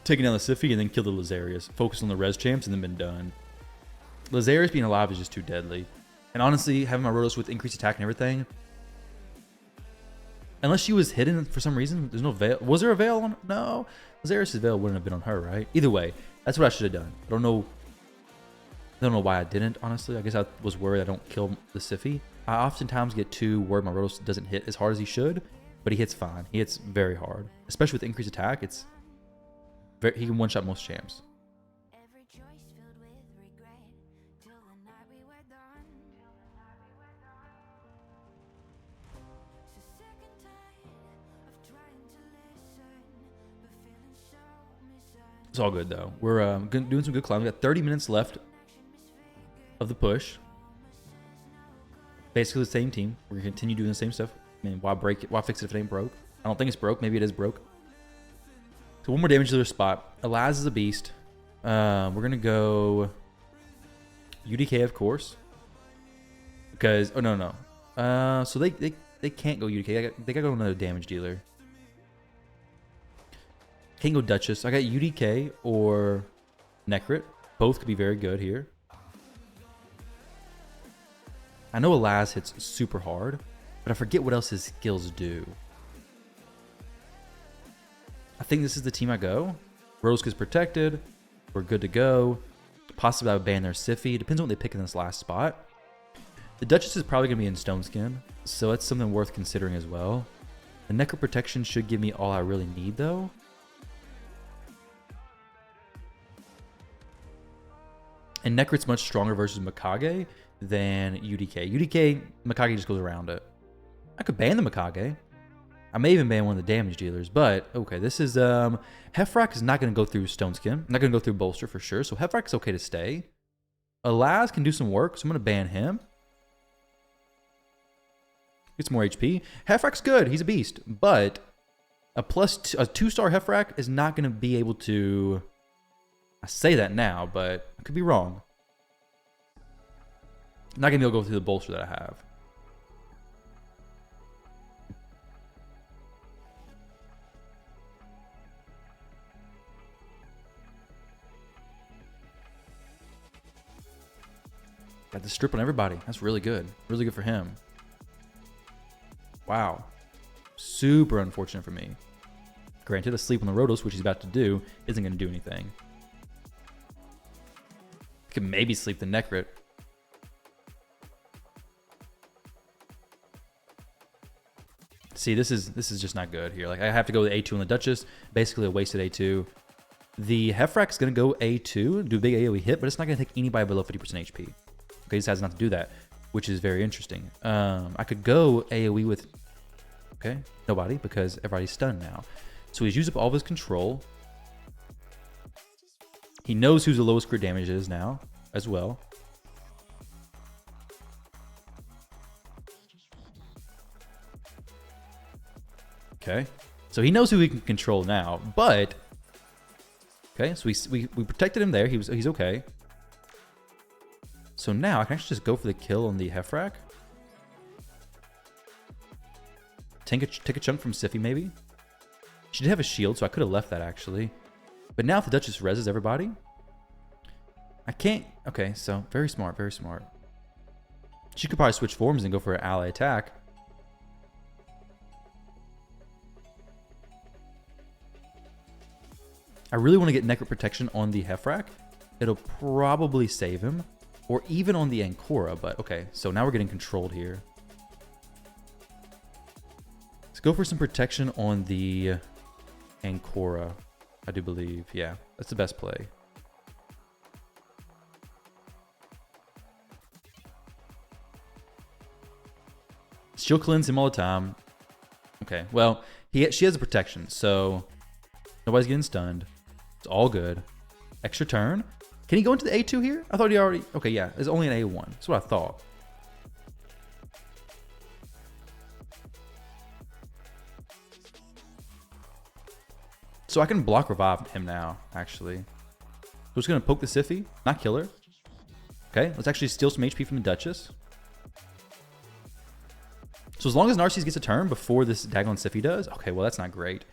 taken down the Siphi and then killed the Lazarius. Focused on the res champs and then been done. Lazarius being alive is just too deadly. And honestly, having my Rotos with increased attack and everything, unless she was hidden for some reason, there's no veil. Was there a veil on? No. Lazarius' veil wouldn't have been on her, right? Either way, that's what I should have done. I don't know why I didn't, honestly. I guess I was worried I don't kill the Siphi. I oftentimes get too worried my Rotos doesn't hit as hard as he should, but he hits fine. He hits very hard. Especially with increased attack, he can one-shot most champs. It's all good, though. We're doing some good climbing. We got 30 minutes left of the push. Basically the same team. We're going to continue doing the same stuff. I mean, why break it? Why fix it if it ain't broke? I don't think it's broke. Maybe it is broke. So one more damage to their spot. Elaz is a beast. We're going to go UDK, of course. Because... Oh, no. So they can't go UDK. They got to go another damage dealer. Can't go Duchess. I got UDK or Necrit. Both could be very good here. I know Elaz hits super hard, but I forget what else his skills do. I think this is the team I go. Roska's protected. We're good to go. Possibly I would ban their Siphi. Depends on what they pick in this last spot. The Duchess is probably going to be in Stone Skin, so that's something worth considering as well. The Necro Protection should give me all I really need, though. And Necrit's much stronger versus Mikage than UDK. UDK, Mikage just goes around it. I could ban the Mikage. I may even ban one of the damage dealers, but okay, this is Heffrak is not going to go through Stone Skin. Not going to go through Bolster for sure, so Heffrak is okay to stay. Elaz can do some work, so I'm going to ban him. Gets more HP. Heffrak's good. He's a beast, but a 2-star Heffrak is not going to be able to... I say that now, but I could be wrong. I'm not going to be able to go through the bolster that I have. Got the strip on everybody. That's really good. Really good for him. Wow. Super unfortunate for me. Granted, a sleep on the Rotos, which he's about to do, isn't going to do anything. Could maybe sleep the Necrit. See, this is just not good here. Like, I have to go with A2 on the Duchess. Basically a wasted A2. The Hefrak's going to go A2, do a big AoE hit, but it's not going to take anybody below 50% HP. Okay, he decides not to do that, which is very interesting. I could go AoE with, okay, nobody, because everybody's stunned now. So he's used up all of his control. He knows who's the lowest crit damage is now, as well. Okay, so he knows who he can control now, but okay, so we protected him there. He's okay. So now I can actually just go for the kill on the Hefrak. Take a chunk from Sify maybe. She did have a shield, so I could have left that actually. But now if the Duchess reses everybody, I can't. Okay, so very smart, very smart. She could probably switch forms and go for an ally attack. I really want to get Necrit protection on the Hefrak. It'll probably save him. Or even on the Ankora, but okay. So now we're getting controlled here. Let's go for some protection on the Ankora, I do believe. Yeah, that's the best play. She'll cleanse him all the time. Okay, well, she has a protection, so nobody's getting stunned. It's all good. Extra turn. Can he go into the A2 here? I thought he already... Okay, yeah, it's only an A1. That's what I thought. So I can block revive him now, actually. So just going to poke the Sify, not kill her. Okay, let's actually steal some HP from the Duchess. So as long as Narses gets a turn before this Dagon Sify does, okay, well, that's not great.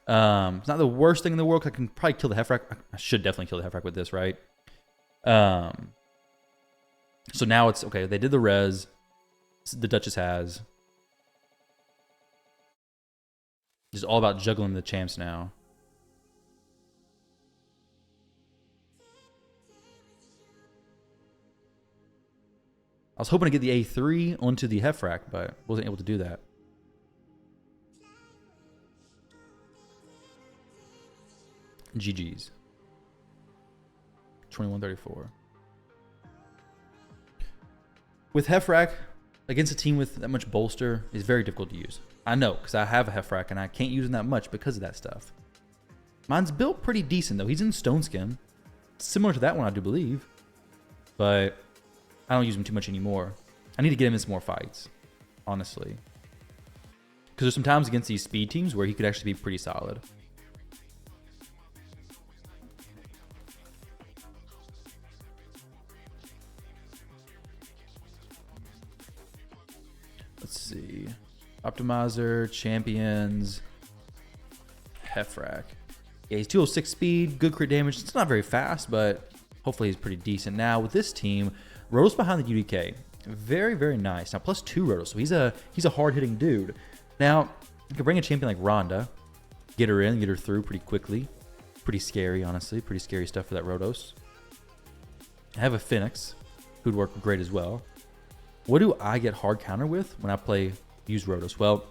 It's not the worst thing in the world, 'cause I can probably kill the Hefrak. I should definitely kill the Hefrak with this, right? So now it's, okay, they did the res. The Duchess has. It's all about juggling the champs now. I was hoping to get the A3 onto the Hefrak, but wasn't able to do that. GG's. 21-34. With Hefrak, against a team with that much bolster, is very difficult to use. I know, because I have a Hefrak, and I can't use him that much because of that stuff. Mine's built pretty decent, though. He's in Stone Skin. Similar to that one, I do believe. But I don't use him too much anymore. I need to get him in some more fights, honestly. Because there's some times against these speed teams where he could actually be pretty solid. Let's see. Optimizer, champions, Hefrak. Yeah, he's 206 speed, good crit damage. It's not very fast, but hopefully he's pretty decent. Now with this team, Rotos behind the UDK. Very, very nice. Now +2 Rotos, so he's a hard-hitting dude. Now, you could bring a champion like Rhonda, get her in, get her through pretty quickly. Pretty scary, honestly. Pretty scary stuff for that Rotos. I have a Phoenix, who'd work great as well. What do I get hard counter with when I use Rotos? Well,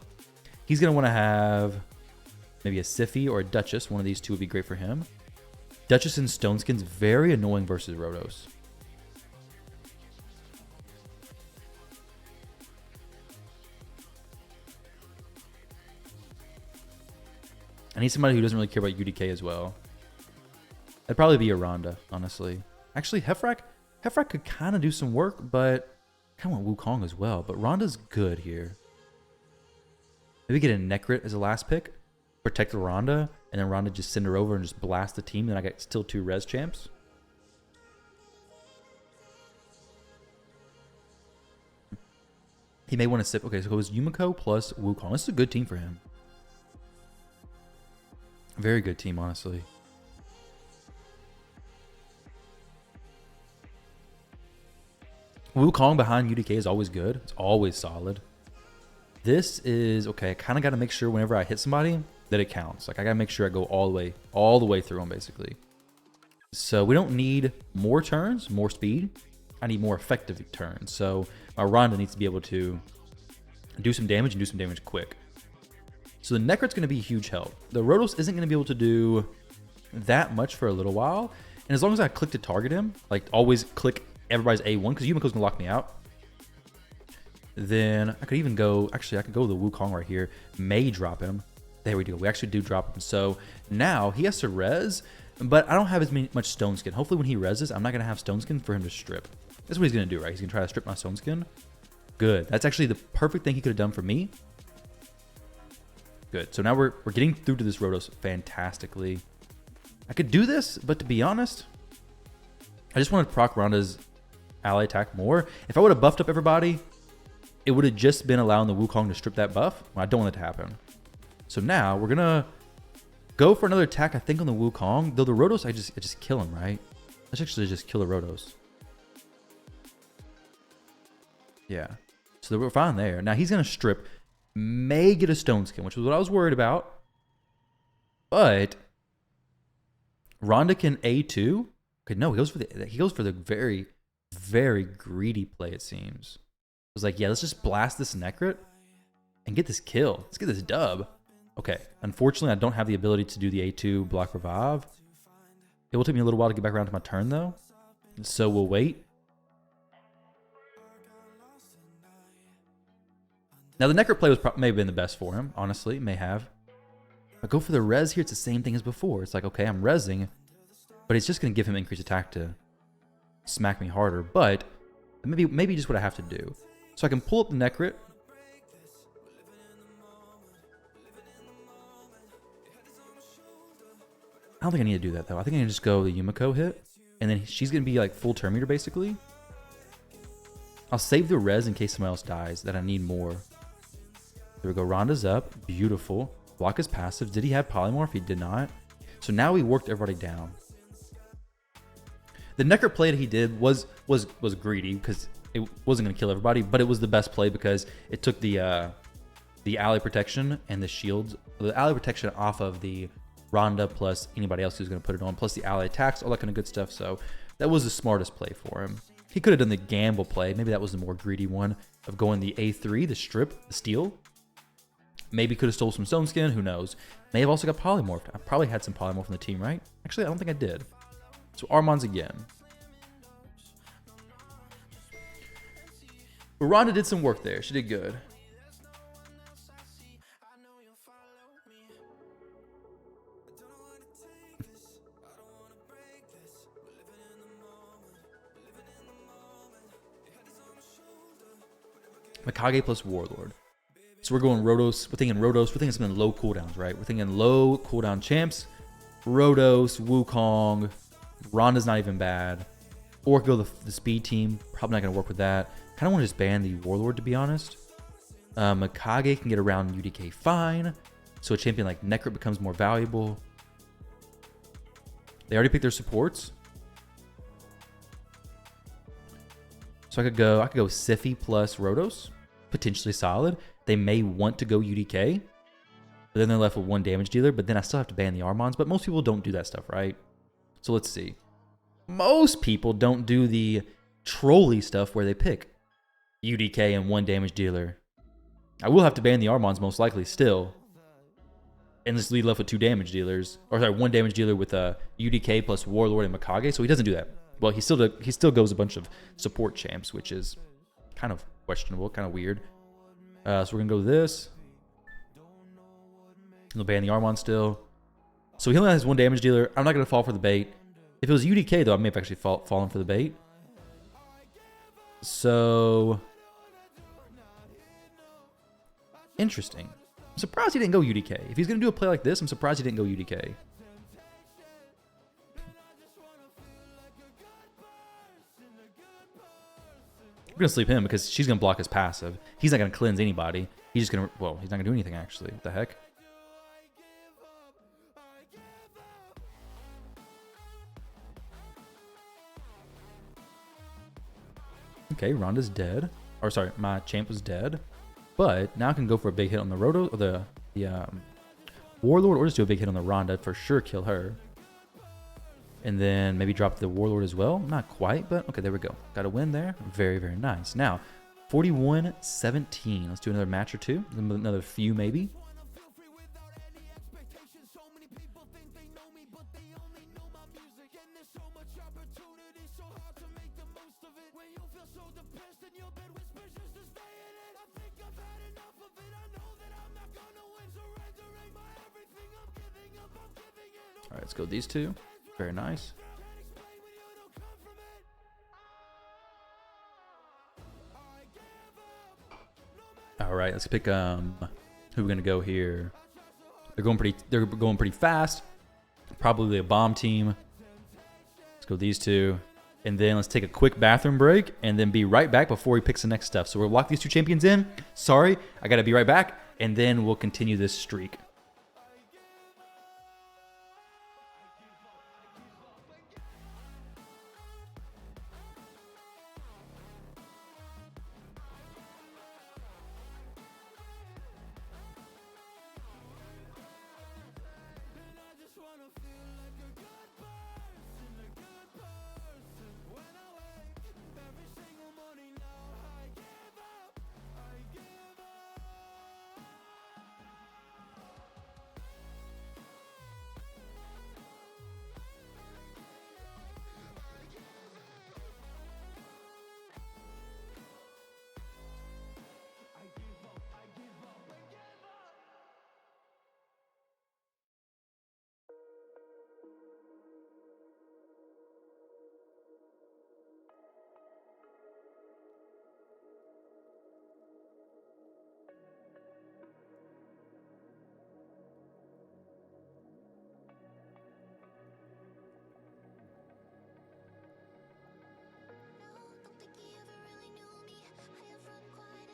he's going to want to have maybe a Sify or a Duchess. One of these two would be great for him. Duchess and Stone Skin's very annoying versus Rotos. I need somebody who doesn't really care about UDK as well. That'd probably be a Rhonda, honestly. Actually, Hefrak could kind of do some work, but I kind of want Wukong as well. But Rhonda's good here. Maybe get a Necrit as a last pick. Protect the Rhonda, and then Rhonda just send her over and just blast the team. Then I got still 2 res champs. He may want to sip. Okay, so it was Yumiko plus Wukong. This is a good team for him. Very good team, honestly. Wukong behind UDK is always good. It's always solid. This is, okay, I kind of got to make sure whenever I hit somebody that it counts. Like I got to make sure I go all the way through them basically. So we don't need more turns, more speed. I need more effective turns. So my Rhonda needs to be able to do some damage and do some damage quick. So the Necrot's going to be a huge help. The Rotos isn't going to be able to do that much for a little while. And as long as I click to target him, like always click everybody's A1, because Yumeko's going to lock me out. Then I could even go, actually I could go to the Wukong right here. May drop him. There we go. We actually do drop him. So now he has to res, but I don't have as much stone skin. Hopefully when he reses, I'm not going to have stone skin for him to strip. That's what he's going to do, right? He's going to try to strip my stone skin. Good. That's actually the perfect thing he could have done for me. Good. So now we're getting through to this Rotos fantastically. I could do this, but to be honest, I just wanted to proc Rhonda's ally attack more. If I would have buffed up everybody, it would have just been allowing the Wukong to strip that buff. Well, I don't want it to happen. So now we're going to go for another attack, I think, on the Wukong. Though the Rotos, I just kill him, right? Let's actually just kill the Rotos. Yeah. So we're fine there. Now he's going to strip. May get a stone skin, which was what I was worried about. But Rhonda can A2. Okay, no, he goes for the very, very greedy play, it seems. I was like, yeah, let's just blast this Necrot and get this kill. Let's get this dub. Okay, unfortunately, I don't have the ability to do the A2 block revive. It will take me a little while to get back around to my turn, though. So we'll wait. Now, the Necrot play may have been the best for him, honestly. May have. But go for the res here. It's the same thing as before. It's like, okay, I'm resing, but it's just going to give him increased attack to smack me harder. But maybe just what I have to do. So I can pull up the Necrot. I don't think I need to do that, though. I think I can just go the Yumiko hit, and then she's going to be like full turn meter, basically. I'll save the res in case someone else dies that I need more. There we go. Rhonda's up. Beautiful. Block is passive. Did he have polymorph? He did not. So now we worked everybody down. The Necrot play that he did was greedy because it wasn't going to kill everybody, but it was the best play because it took the ally protection and the shields, the ally protection off of the Rhonda plus anybody else who's going to put it on, plus the ally attacks, all that kind of good stuff. So that was the smartest play for him. He could have done the gamble play. Maybe that was the more greedy one of going the A3, the strip, the steal. Maybe could have stole some stone skin. Who knows? May have also got polymorphed. I probably had some polymorph in the team, right? Actually, I don't think I did. So Armand's again. But Rhonda did some work there. She did good. Mikage plus Warlord. So we're going Rotos. We're thinking Rotos. We're thinking something low cooldowns, right? We're thinking low cooldown champs. Rotos, Wukong. Rhonda's not even bad. Or go the speed team. Probably not going to work with that. Kind of want to just ban the Warlord, to be honest. Mikage can get around UDK fine. So a champion like Necrot becomes more valuable. They already picked their supports. So I could go Siphi plus Rotos. Potentially solid. They may want to go UDK. But then they're left with one damage dealer. But then I still have to ban the Armons. But most people don't do that stuff, right? So let's see. Most people don't do the trolley stuff where they pick UDK and one damage dealer. I will have to ban the Armons most likely still. And just leave left with two damage dealers. Or sorry, one damage dealer with a UDK plus Warlord and Mikage. So he doesn't do that. Well, he still goes a bunch of support champs, which is kind of questionable, kind of weird. So we're going to go with this. He'll ban the Armon still. So he only has one damage dealer. I'm not going to fall for the bait. If it was UDK, though, I may have actually fallen for the bait. So interesting. I'm surprised he didn't go UDK. If he's going to do a play like this, I'm surprised he didn't go UDK. We're going to sleep him because she's going to block his passive. He's not going to cleanse anybody. He's just going to... Well, he's not going to do anything, actually. What the heck? Okay, Rhonda's dead. Or sorry, my champ was dead. But now I can go for a big hit on the Roto or the Warlord, or just do a big hit on the Ronda for sure, kill her. And then maybe drop the Warlord as well. Not quite, but okay, there we go. Got a win there. Very, very nice. Now, 41-17. Let's do another match or two. Another few maybe. All right, let's go these two. Very nice. All right, let's pick who we're gonna go here. They're going pretty fast. Probably a bomb team. Let's go these two. And then let's take a quick bathroom break and then be right back before he picks the next stuff. So we'll lock these two champions in. Sorry, I gotta be right back. And then we'll continue this streak.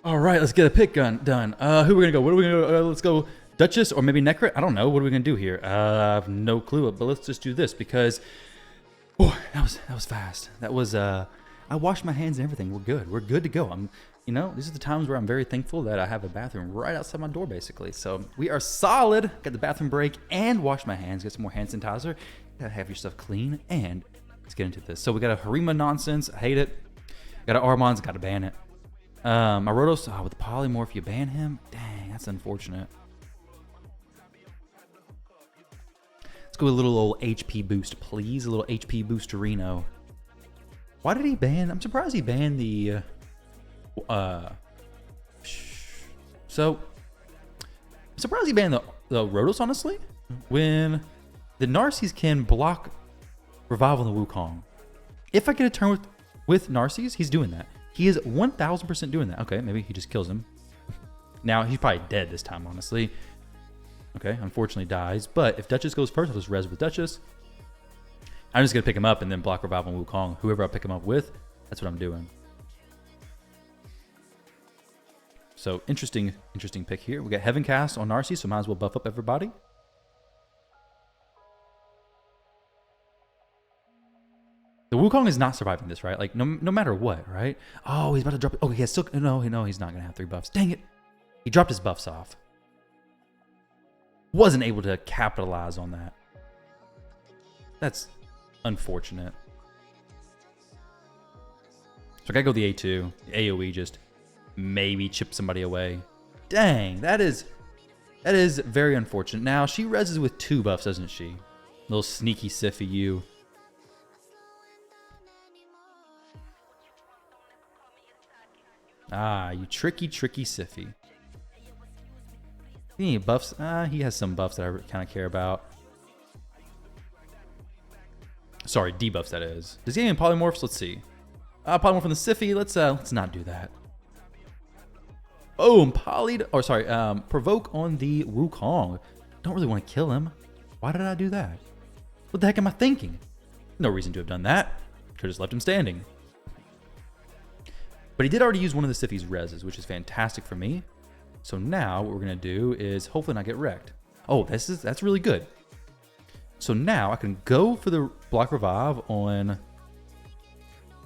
All right, let's get a pick gun done. Who are we gonna go? What are we gonna go? Let's go Duchess or maybe Necrit. I don't know. What are we gonna do here? I have no clue. But let's just do this because, oh, that was fast. That was I washed my hands and everything. We're good. We're good to go. These are the times where I'm very thankful that I have a bathroom right outside my door, basically. So we are solid. Got the bathroom break and wash my hands. Get some more hand sanitizer. Gotta have your stuff clean and let's get into this. So we got a Harima nonsense. I hate it. Got an Armand's. Got to ban it. My Rotos, with the polymorph, you ban him? Dang, that's unfortunate. Let's go with a little old HP boost, please. A little HP boost to Reno. Why did he ban? I'm surprised he banned the... So, I'm surprised he banned the Rotos, honestly. When the Narses can block Revival on the Wukong. If I get a turn with Narses, he's doing that. He is 1000% doing that. Okay, maybe he just kills him. Now, he's probably dead this time, honestly. Okay, unfortunately dies. But if Duchess goes first, I'll just res with Duchess. I'm just going to pick him up and then block Revival and Wukong. Whoever I pick him up with, that's what I'm doing. So, interesting pick here. We got Heaven Cast on Narses, so might as well buff up everybody. The Wukong is not surviving this, right? Like, no matter what, right? Oh, he's about to drop it. Oh, he has still... No, he's not going to have 3 buffs. Dang it. He dropped his buffs off. Wasn't able to capitalize on that. That's unfortunate. So I got to go the A2. The AoE just maybe chip somebody away. Dang, that is very unfortunate. Now, she reses with 2 buffs, doesn't she? Little sneaky Siffy you. Ah, you tricky Siffy. Any buffs? He has some buffs that I kind of care about. Sorry, debuffs that is. Does he have any polymorphs? Let's see. Polymorph from the Siffy. Let's not do that. Boom, provoke on the Wukong. Don't really want to kill him. Why did I do that? What the heck am I thinking? No reason to have done that. Could have just left him standing. But he did already use one of the Siffy's reses, which is fantastic for me. So now what we're going to do is hopefully not get wrecked. Oh, that's really good. So now I can go for the block revive on...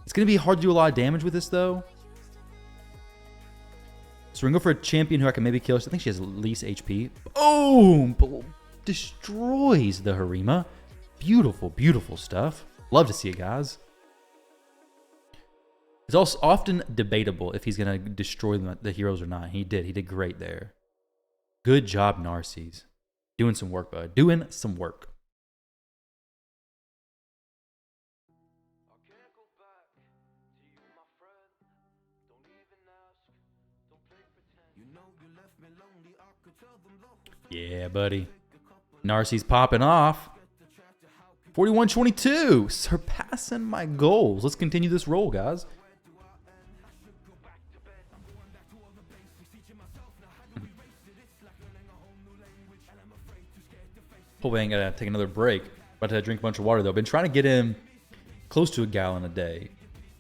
It's going to be hard to do a lot of damage with this, though. So we're going to go for a champion who I can maybe kill. So I think she has least HP. Boom! Destroys the Harima. Beautiful, beautiful stuff. Love to see it, guys. It's also often debatable if he's going to destroy the heroes or not. He did. He did great there. Good job, Narses. Doing some work, bud. Doing some work. Yeah, buddy. Narses popping off. 41-22. Surpassing my goals. Let's continue this roll, guys. Hopefully I ain't gotta take another break. About to drink a bunch of water, though. Been trying to get in close to a gallon a day.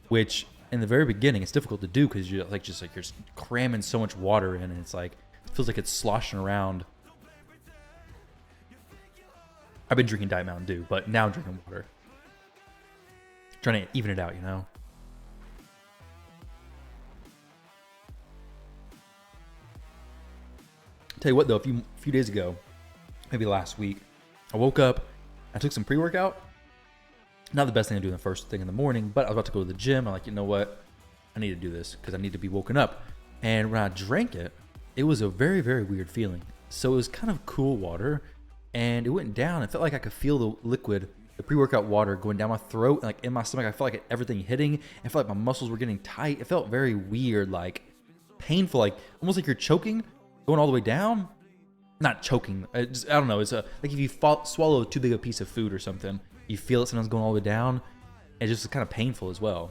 Which, in the very beginning, it's difficult to do because you're you're cramming so much water in. And it's like, it feels like it's sloshing around. I've been drinking Diet Mountain Dew, but now I'm drinking water. Trying to even it out, you know? Tell you what, though, a few days ago, maybe last week, I woke up, I took some pre-workout. Not the best thing to do in the first thing in the morning, but I was about to go to the gym. I'm like, you know what? I need to do this because I need to be woken up. And when I drank it, it was a very, very weird feeling. So it was kind of cool water. And it went down. It felt like I could feel the liquid, the pre-workout water going down my throat, and like in my stomach. I felt like everything hitting. I felt like my muscles were getting tight. It felt very weird, like painful, like almost like you're choking, going all the way down. Not choking. I don't know. It's like if you swallow too big a piece of food or something, you feel it sometimes going all the way down. It's just kind of painful as well.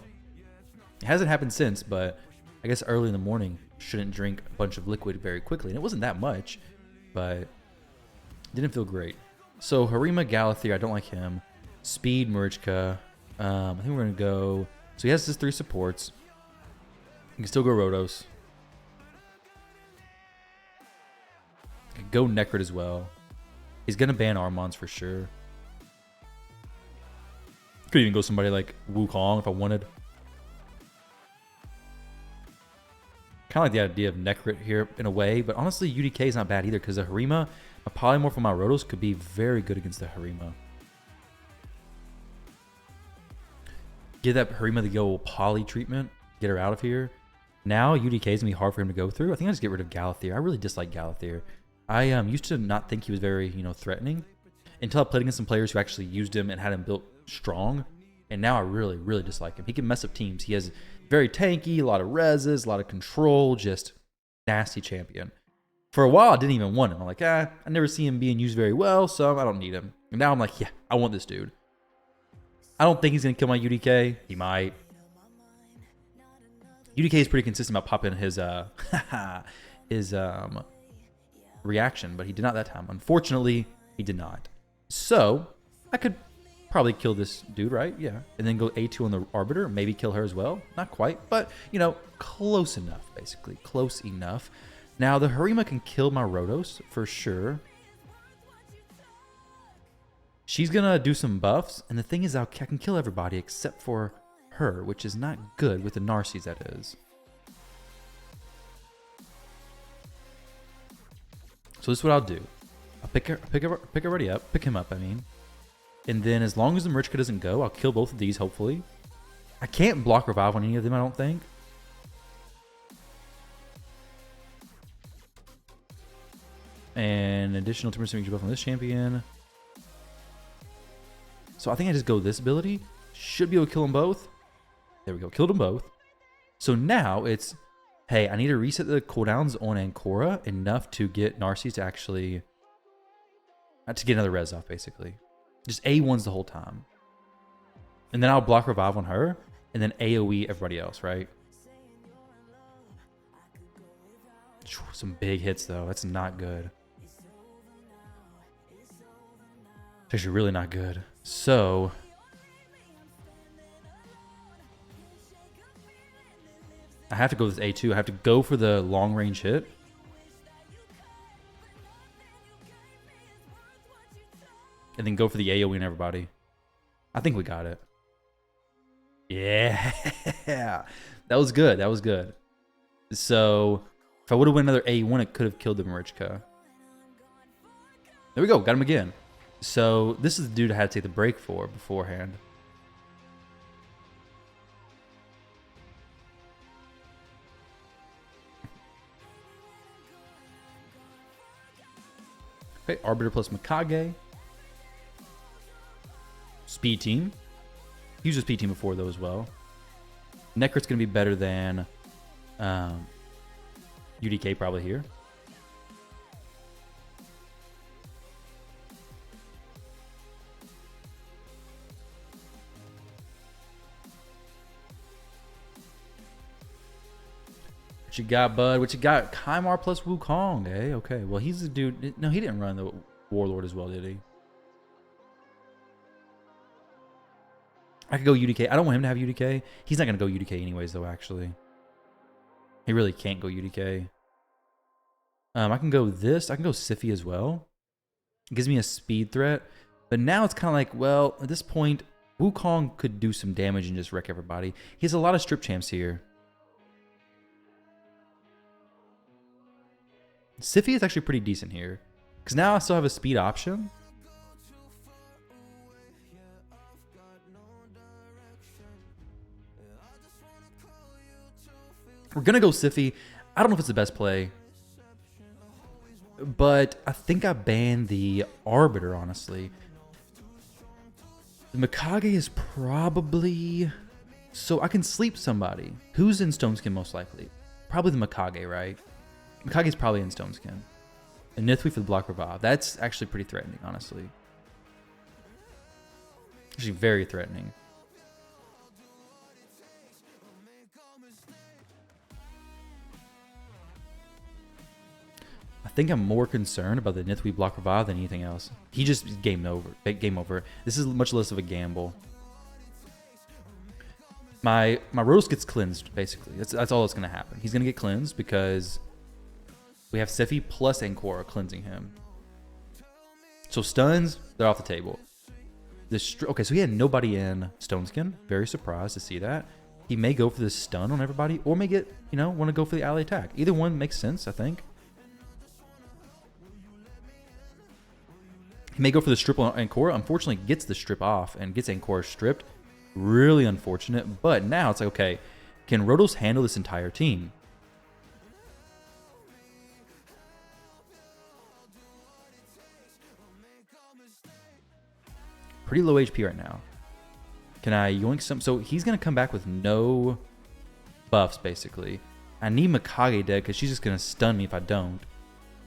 It hasn't happened since, but I guess early in the morning, shouldn't drink a bunch of liquid very quickly. And it wasn't that much, but didn't feel great. So Harima Galathir, I don't like him. Speed Marichka. I think we're gonna go. So he has his 3 supports. You can still go Rotos. Could go Necrit as well. He's gonna ban Armons for sure. Could even go somebody like Wukong if I wanted. Kind of like the idea of Necrit here in a way, but honestly, UDK is not bad either because the Harima, a polymorph on my Rotos could be very good against the Harima. Give that Harima the old poly treatment. Get her out of here. Now UDK is going to be hard for him to go through. I think I just get rid of Galathir. I really dislike Galathir. I used to not think he was very, threatening until I played against some players who actually used him and had him built strong. And now I really, really dislike him. He can mess up teams. He has very tanky, a lot of reses, a lot of control, just nasty champion. For a while, I didn't even want him. I'm like, I never see him being used very well, so I don't need him. And now I'm like, yeah, I want this dude. I don't think he's going to kill my UDK. He might. UDK is pretty consistent about popping his reaction, but he did not that time. Unfortunately, he did not. So, I could probably kill this dude, right? Yeah. And then go A2 on the Arbiter, maybe kill her as well. Not quite, but, close enough, basically. Close enough. Now, the Harima can kill my Rotos, for sure. She's going to do some buffs, and the thing is, I can kill everybody except for her, which is not good with the Narses, that is. So this is what I'll do. I'll pick him up, I mean. And then as long as the Marichka doesn't go, I'll kill both of these, hopefully. I can't block revive on any of them, I don't think. And additional 2% major buff on this champion. So I think I just go this ability. Should be able to kill them both. There we go. Killed them both. So now it's, hey, I need to reset the cooldowns on Ankora enough to get Narses to actually, to get another res off, basically. Just A1s the whole time. And then I'll block revive on her, and then AoE everybody else, right? Some big hits, though. That's not good. It's actually really not good. So I have to go with A2. I have to go for the long range hit. And then go for the AoE and everybody. I think we got it. Yeah. That was good. That was good. So If I would have went another A1, it could have killed the Marichka. There we go. Got him again. So this is the dude I had to take the break for beforehand. Okay, Arbiter plus Mikage. Speed team. He used a speed team before though as well. Necrit's going to be better than UDK probably here. What you got, bud? What you got? Kymar plus Wukong, eh? Okay, well, he's the dude. No, he didn't run the Warlord as well, did he? I could go UDK. I don't want him to have UDK. He's not going to go UDK anyways, though, actually. He really can't go UDK. I can go this. I can go Siphi as well. It gives me a speed threat. But now it's kind of like, well, at this point, Wukong could do some damage and just wreck everybody. He has a lot of strip champs here. Siphi is actually pretty decent here. Because now I still have a speed option. We're going to go Siphi. I don't know if it's the best play. But I think I banned the Arbiter, honestly. The Mikage is probably... So I can sleep somebody. Who's in Stone Skin most likely? Probably the Mikage, right? Mikage's probably in Stone Skin. And Nithwi for the block revive. That's actually pretty threatening, honestly. Actually very threatening. I think I'm more concerned about the Nithwi block revive than anything else. He just game over. Game over. This is much less of a gamble. My Rhodos gets cleansed, basically. That's all that's going to happen. He's going to get cleansed because we have Siphi plus Ankora cleansing him. So stuns, they're off the table. Okay, so he had nobody in Stone Skin. Very surprised to see that. He may go for this stun on everybody, or may get, want to go for the ally attack. Either one makes sense, I think. He may go for the strip on Ankora. Unfortunately, gets the strip off and gets Ankora stripped. Really unfortunate. But now it's like, okay, can Rhodos handle this entire team? Pretty low HP right now. Can I yoink some? So he's going to come back with no buffs, basically. I need Mikage dead because she's just going to stun me if I don't.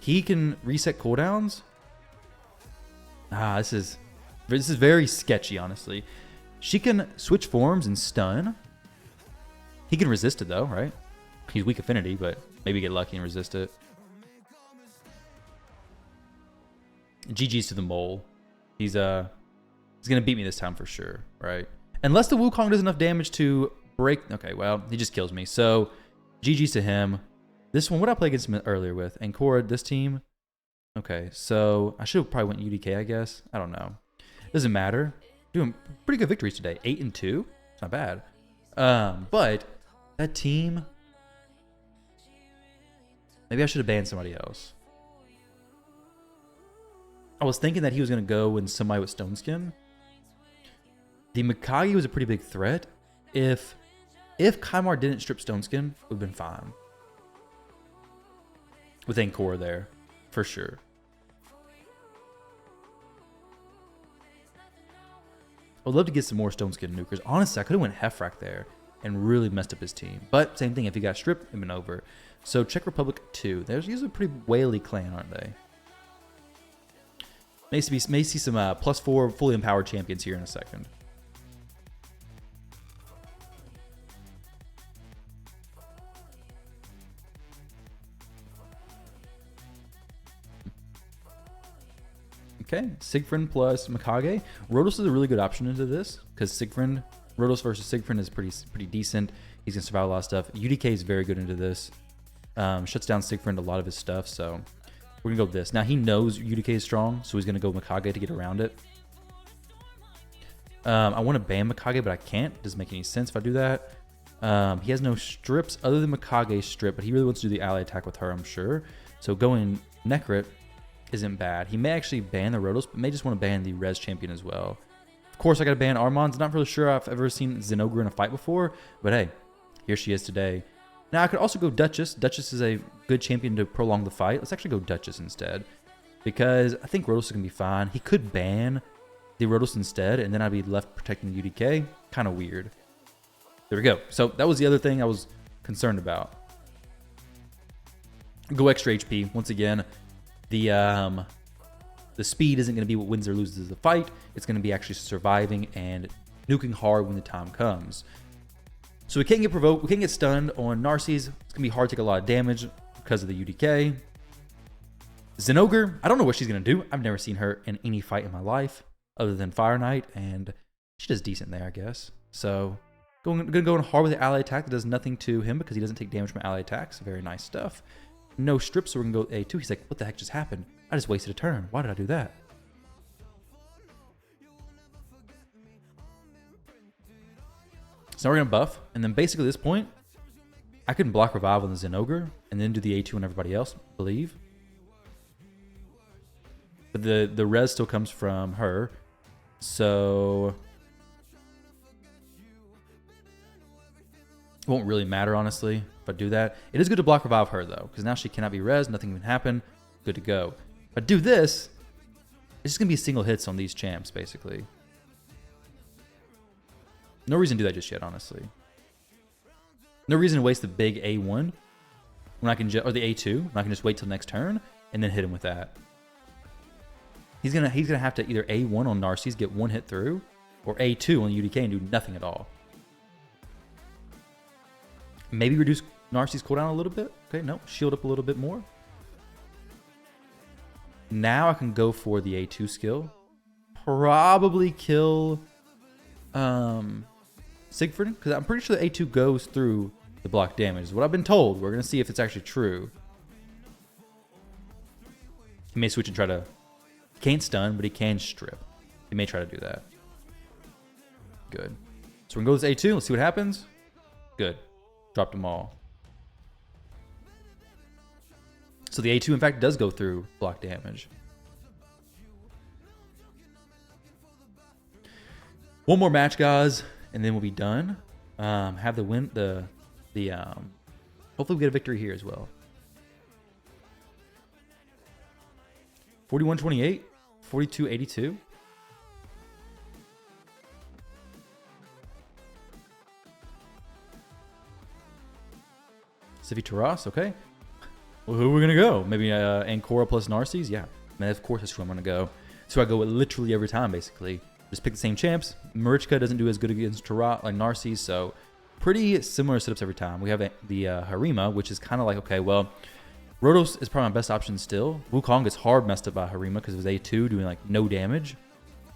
He can reset cooldowns. This is very sketchy, honestly. She can switch forms and stun. He can resist it, though, right? He's weak affinity, but maybe get lucky and resist it. GG's to the mole. He's going to beat me this time for sure, right? Unless the Wukong does enough damage to break... Okay, well, he just kills me. So, GG's to him. This one, what did I play against him earlier with? Ankora, this team. Okay, so I should have probably went UDK, I guess. I don't know. Doesn't matter. Doing pretty good victories today. 8-2. It's not bad. But that team... Maybe I should have banned somebody else. I was thinking that he was going to go with somebody with Stone Skin. The Mikage was a pretty big threat. If Kymar didn't strip Stone Skin, it would have been fine. With Ankora there, for sure. I would love to get some more Stone Skin nukers. Honestly, I could have went Hefrak there and really messed up his team. But same thing, if he got stripped, it would have been over. So Czech Republic 2. There's usually a pretty whaley clan, aren't they? May see some +4 fully empowered champions here in a second. Okay, Siegfried plus Mikage. Rhodos is a really good option into this because Rhodos versus Siegfried is pretty decent. He's gonna survive a lot of stuff. UDK is very good into this. Shuts down Siegfried a lot of his stuff, so we're gonna go with this. Now he knows UDK is strong, so he's gonna go Mikage to get around it. I want to ban Mikage, but I can't. Doesn't make any sense if I do that. He has no strips other than Mikage's strip, but he really wants to do the ally attack with her, I'm sure. So going Necrit isn't bad. He may actually ban the Rotos, but may just want to ban the Res champion as well. Of course, I got to ban Armand's. Not really sure I've ever seen Zinogre in a fight before, but hey, here she is today. Now, I could also go Duchess. Duchess is a good champion to prolong the fight. Let's actually go Duchess instead, because I think Rotos is going to be fine. He could ban the Rotos instead, and then I'd be left protecting the UDK. Kind of weird. There we go. So that was the other thing I was concerned about. Go extra HP. Once again, the speed isn't going to be what wins or loses the fight. It's going to be actually surviving and nuking hard when the time comes. So we can't get provoked. We can't get stunned on Narses. It's going to be hard to take a lot of damage because of the UDK. Zinogre, I don't know what she's going to do. I've never seen her in any fight in my life other than Fire Knight, and she does decent there, I guess. So going to go in hard with the ally attack that does nothing to him because he doesn't take damage from ally attacks. Very nice stuff. No strips, so we're going to go A2. He's like, what the heck just happened? I just wasted a turn. Why did I do that? So now we're going to buff. And then basically at this point, I can block Revive on the Zinogre and then do the A2 on everybody else, I believe. But the res still comes from her. So it won't really matter, honestly, if I do that. It is good to block Revive her, though, because now she cannot be res. Nothing can happen. Good to go. If I do this, it's just going to be single hits on these champs, basically. No reason to do that just yet, honestly. No reason to waste the big A1 when I can or the A2 when I can just wait till next turn and then hit him with that. He's gonna have to either A1 on Narses, get one hit through, or A2 on UDK and do nothing at all. Maybe reduce Narses' cooldown a little bit. Okay, no, shield up a little bit more. Now I can go for the A2 skill. Probably kill Siegfried, because I'm pretty sure the A2 goes through the block damage. Is what I've been told. We're going to see if it's actually true. He may switch and try to... He can't stun, but he can strip. He may try to do that. Good. So we're going to go with this A2. Let's see what happens. Good. Dropped them all. So the A2, in fact, does go through block damage. One more match, guys, and then we'll be done. Have the win. Hopefully we get a victory here as well. 41-28, 42-82. Civi Taras, okay. Well, who are we gonna go? Maybe Ankora plus Narses? Yeah, man, of course that's who I'm gonna go. So I go with literally every time, basically. Just pick the same champs. Marichka doesn't do as good against Tarat like Narses, so pretty similar setups every time. We have the Harima, which is kind of like, okay, well, Rotos is probably my best option still. Wukong gets hard messed up by Harima because of his A2 doing like no damage.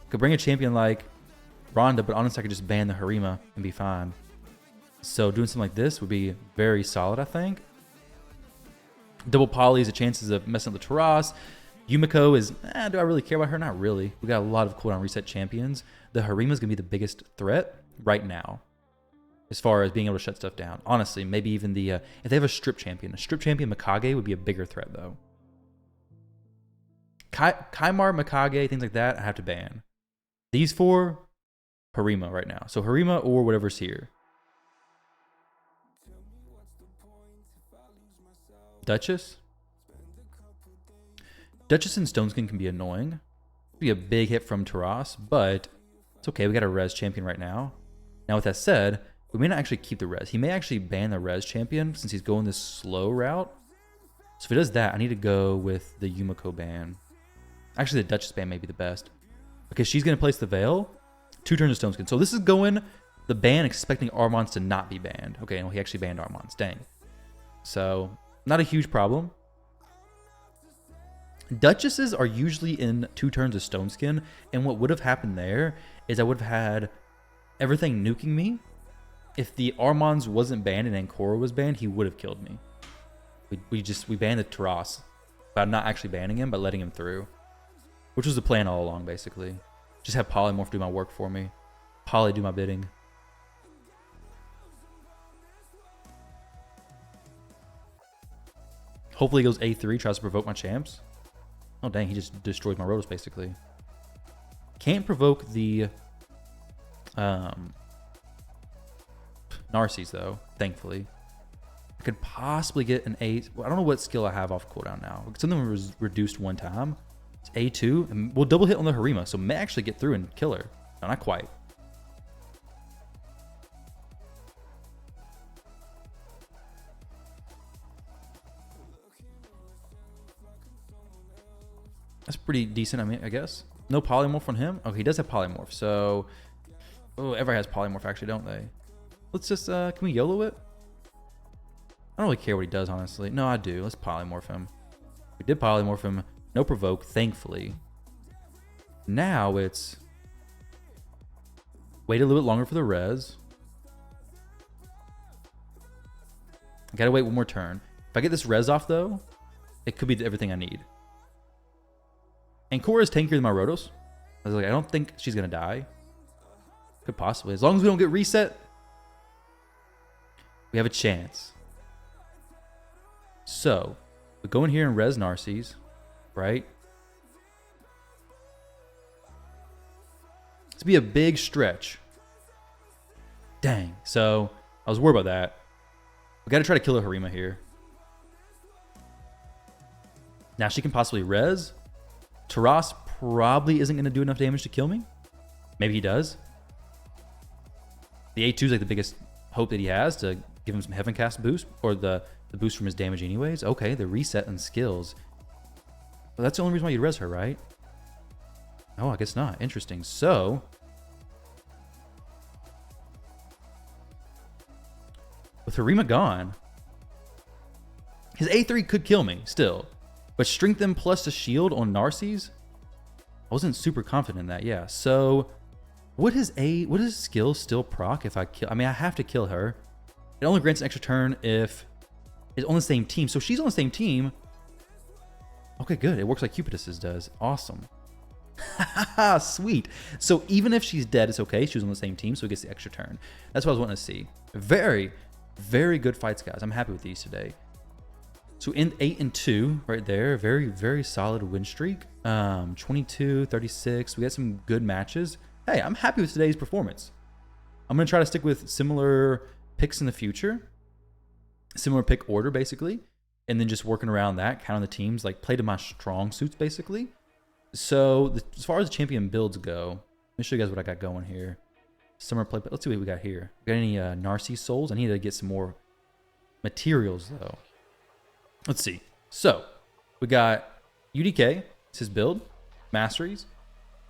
Could bring a champion like Ronda, but honestly I could just ban the Harima and be fine. So doing something like this would be very solid, I think. Double Polys, the chances of messing up the Taras. Yumiko is, do I really care about her? Not really. We got a lot of cooldown reset champions. The Harima is going to be the biggest threat right now as far as being able to shut stuff down. Honestly, maybe even the, if they have a strip champion Mikage would be a bigger threat though. Kaimar, Mikage, things like that, I have to ban. These four, Harima right now. So Harima or whatever's here. Duchess? Duchess and Stoneskin can be annoying. Be a big hit from Taras, but it's okay. We got a res champion right now. Now, with that said, we may not actually keep the res. He may actually ban the res champion since he's going this slow route. So if he does that, I need to go with the Yumiko ban. Actually, the Duchess ban may be the best. Okay, she's going to place the Veil. 2 turns of Stoneskin. So this is going the ban expecting Armands to not be banned. Okay, no, he actually banned Armands. Dang. So, not a huge problem. Duchesses are usually in 2 turns of Stoneskin, and what would have happened there is I would have had everything nuking me. If the Armands wasn't banned and Ankora was banned, he would have killed me. We banned the Taras by not actually banning him, but letting him through, which was the plan all along, basically. Just have Polymorph do my work for me. Poly do my bidding. Hopefully he goes A3, tries to provoke my champs. Oh, dang, he just destroyed my Rotos, basically. Can't provoke the narses, though, thankfully. I could possibly get an A. Well, I don't know what skill I have off cooldown now. Something was reduced one time. It's A2, and we'll double hit on the Harima, so may actually get through and kill her. No, not quite. That's pretty decent, I mean, I guess. No polymorph on him? Okay, he does have polymorph, so... Oh, everybody has polymorph, actually, don't they? Let's just, can we YOLO it? I don't really care what he does, honestly. No, I do. Let's polymorph him. We did polymorph him. No provoke, thankfully. Now it's... Wait a little bit longer for the res. I gotta wait one more turn. If I get this res off, though, it could be everything I need. Ankora is tankier than my Rotos. I was like, I don't think she's gonna die. Could possibly. As long as we don't get reset, we have a chance. So, we go in here and res narses, right? It's be a big stretch. Dang. So, I was worried about that. We gotta try to kill a Harima here. Now she can possibly res. Taras probably isn't going to do enough damage to kill me. Maybe he does. The A2 is like the biggest hope that he has to give him some Heaven Cast boost, or the boost from his damage anyways. Okay, the reset and skills. Well, that's the only reason why you res her, right? Oh, I guess not. Interesting. So, with Harima gone, his A3 could kill me still. But strengthen plus a shield on narses, I wasn't super confident in that. Yeah. So, would his skill still proc if I kill? I mean, I have to kill her. It only grants an extra turn if it's on the same team. So she's on the same team. Okay, good. It works like Cupidus's does. Awesome. Sweet. So even if she's dead, it's okay. She was on the same team, so it gets the extra turn. That's what I was wanting to see. Very, very good fights, guys. I'm happy with these today. So in 8-2 right there, very, very solid win streak. 22, 36. We got some good matches. Hey, I'm happy with today's performance. I'm going to try to stick with similar picks in the future. Similar pick order, basically. And then just working around that, counting the teams, like play to my strong suits, basically. So as far as the champion builds go, let me show you guys what I got going here. Summer play. Let's see what we got here. Got any Narses souls? I need to get some more materials, though. Let's see. So, we got UDK, it's his build, masteries.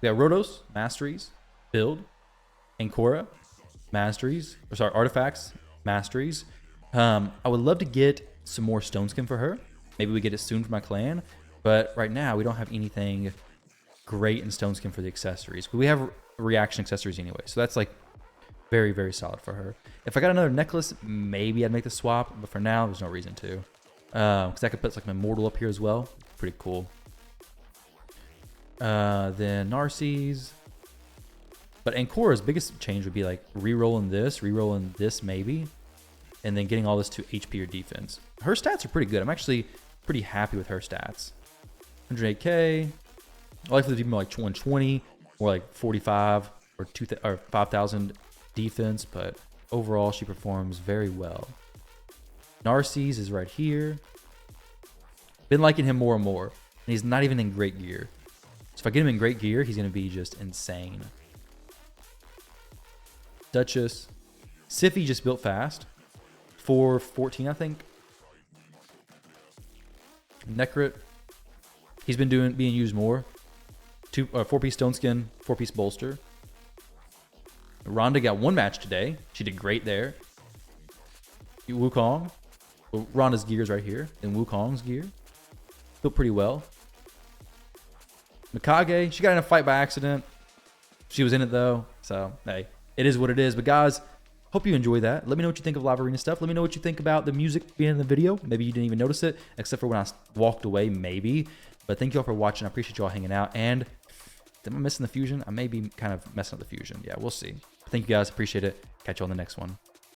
We got Rotos, masteries, build, Ankora, masteries, or sorry, artifacts, masteries. I would love to get some more stone skin for her. Maybe we get it soon for my clan, but right now we don't have anything great in stone skin for the accessories. We have reaction accessories anyway, so that's like very, very solid for her. If I got another necklace, maybe I'd make the swap, but for now, there's no reason to. Because I could put like an immortal up here as well. Pretty cool. Then Narses. But Ankora's biggest change would be like re-rolling this maybe. And then getting all this to HP or defense. Her stats are pretty good. I'm actually pretty happy with her stats. 108k. I like for the to be more like 120 or like 45 or 5,000 defense. But overall, she performs very well. Narses is right here. Been liking him more and more. And he's not even in great gear. So if I get him in great gear, he's going to be just insane. Duchess. Sify just built fast. 414, I think. Necrit. He's been being used more. 4-piece stone skin, 4-piece bolster. Rhonda got one match today. She did great there. Wukong. Well, Rhonda's gear is right here. And Wukong's gear. Built pretty well. Mikage, she got in a fight by accident. She was in it though. So, hey, it is what it is. But guys, hope you enjoy that. Let me know what you think of Live Arena stuff. Let me know what you think about the music being in the video. Maybe you didn't even notice it, except for when I walked away, maybe. But thank you all for watching. I appreciate you all hanging out. And am I missing the fusion? I may be kind of messing up the fusion. Yeah, we'll see. Thank you guys. Appreciate it. Catch you on the next one.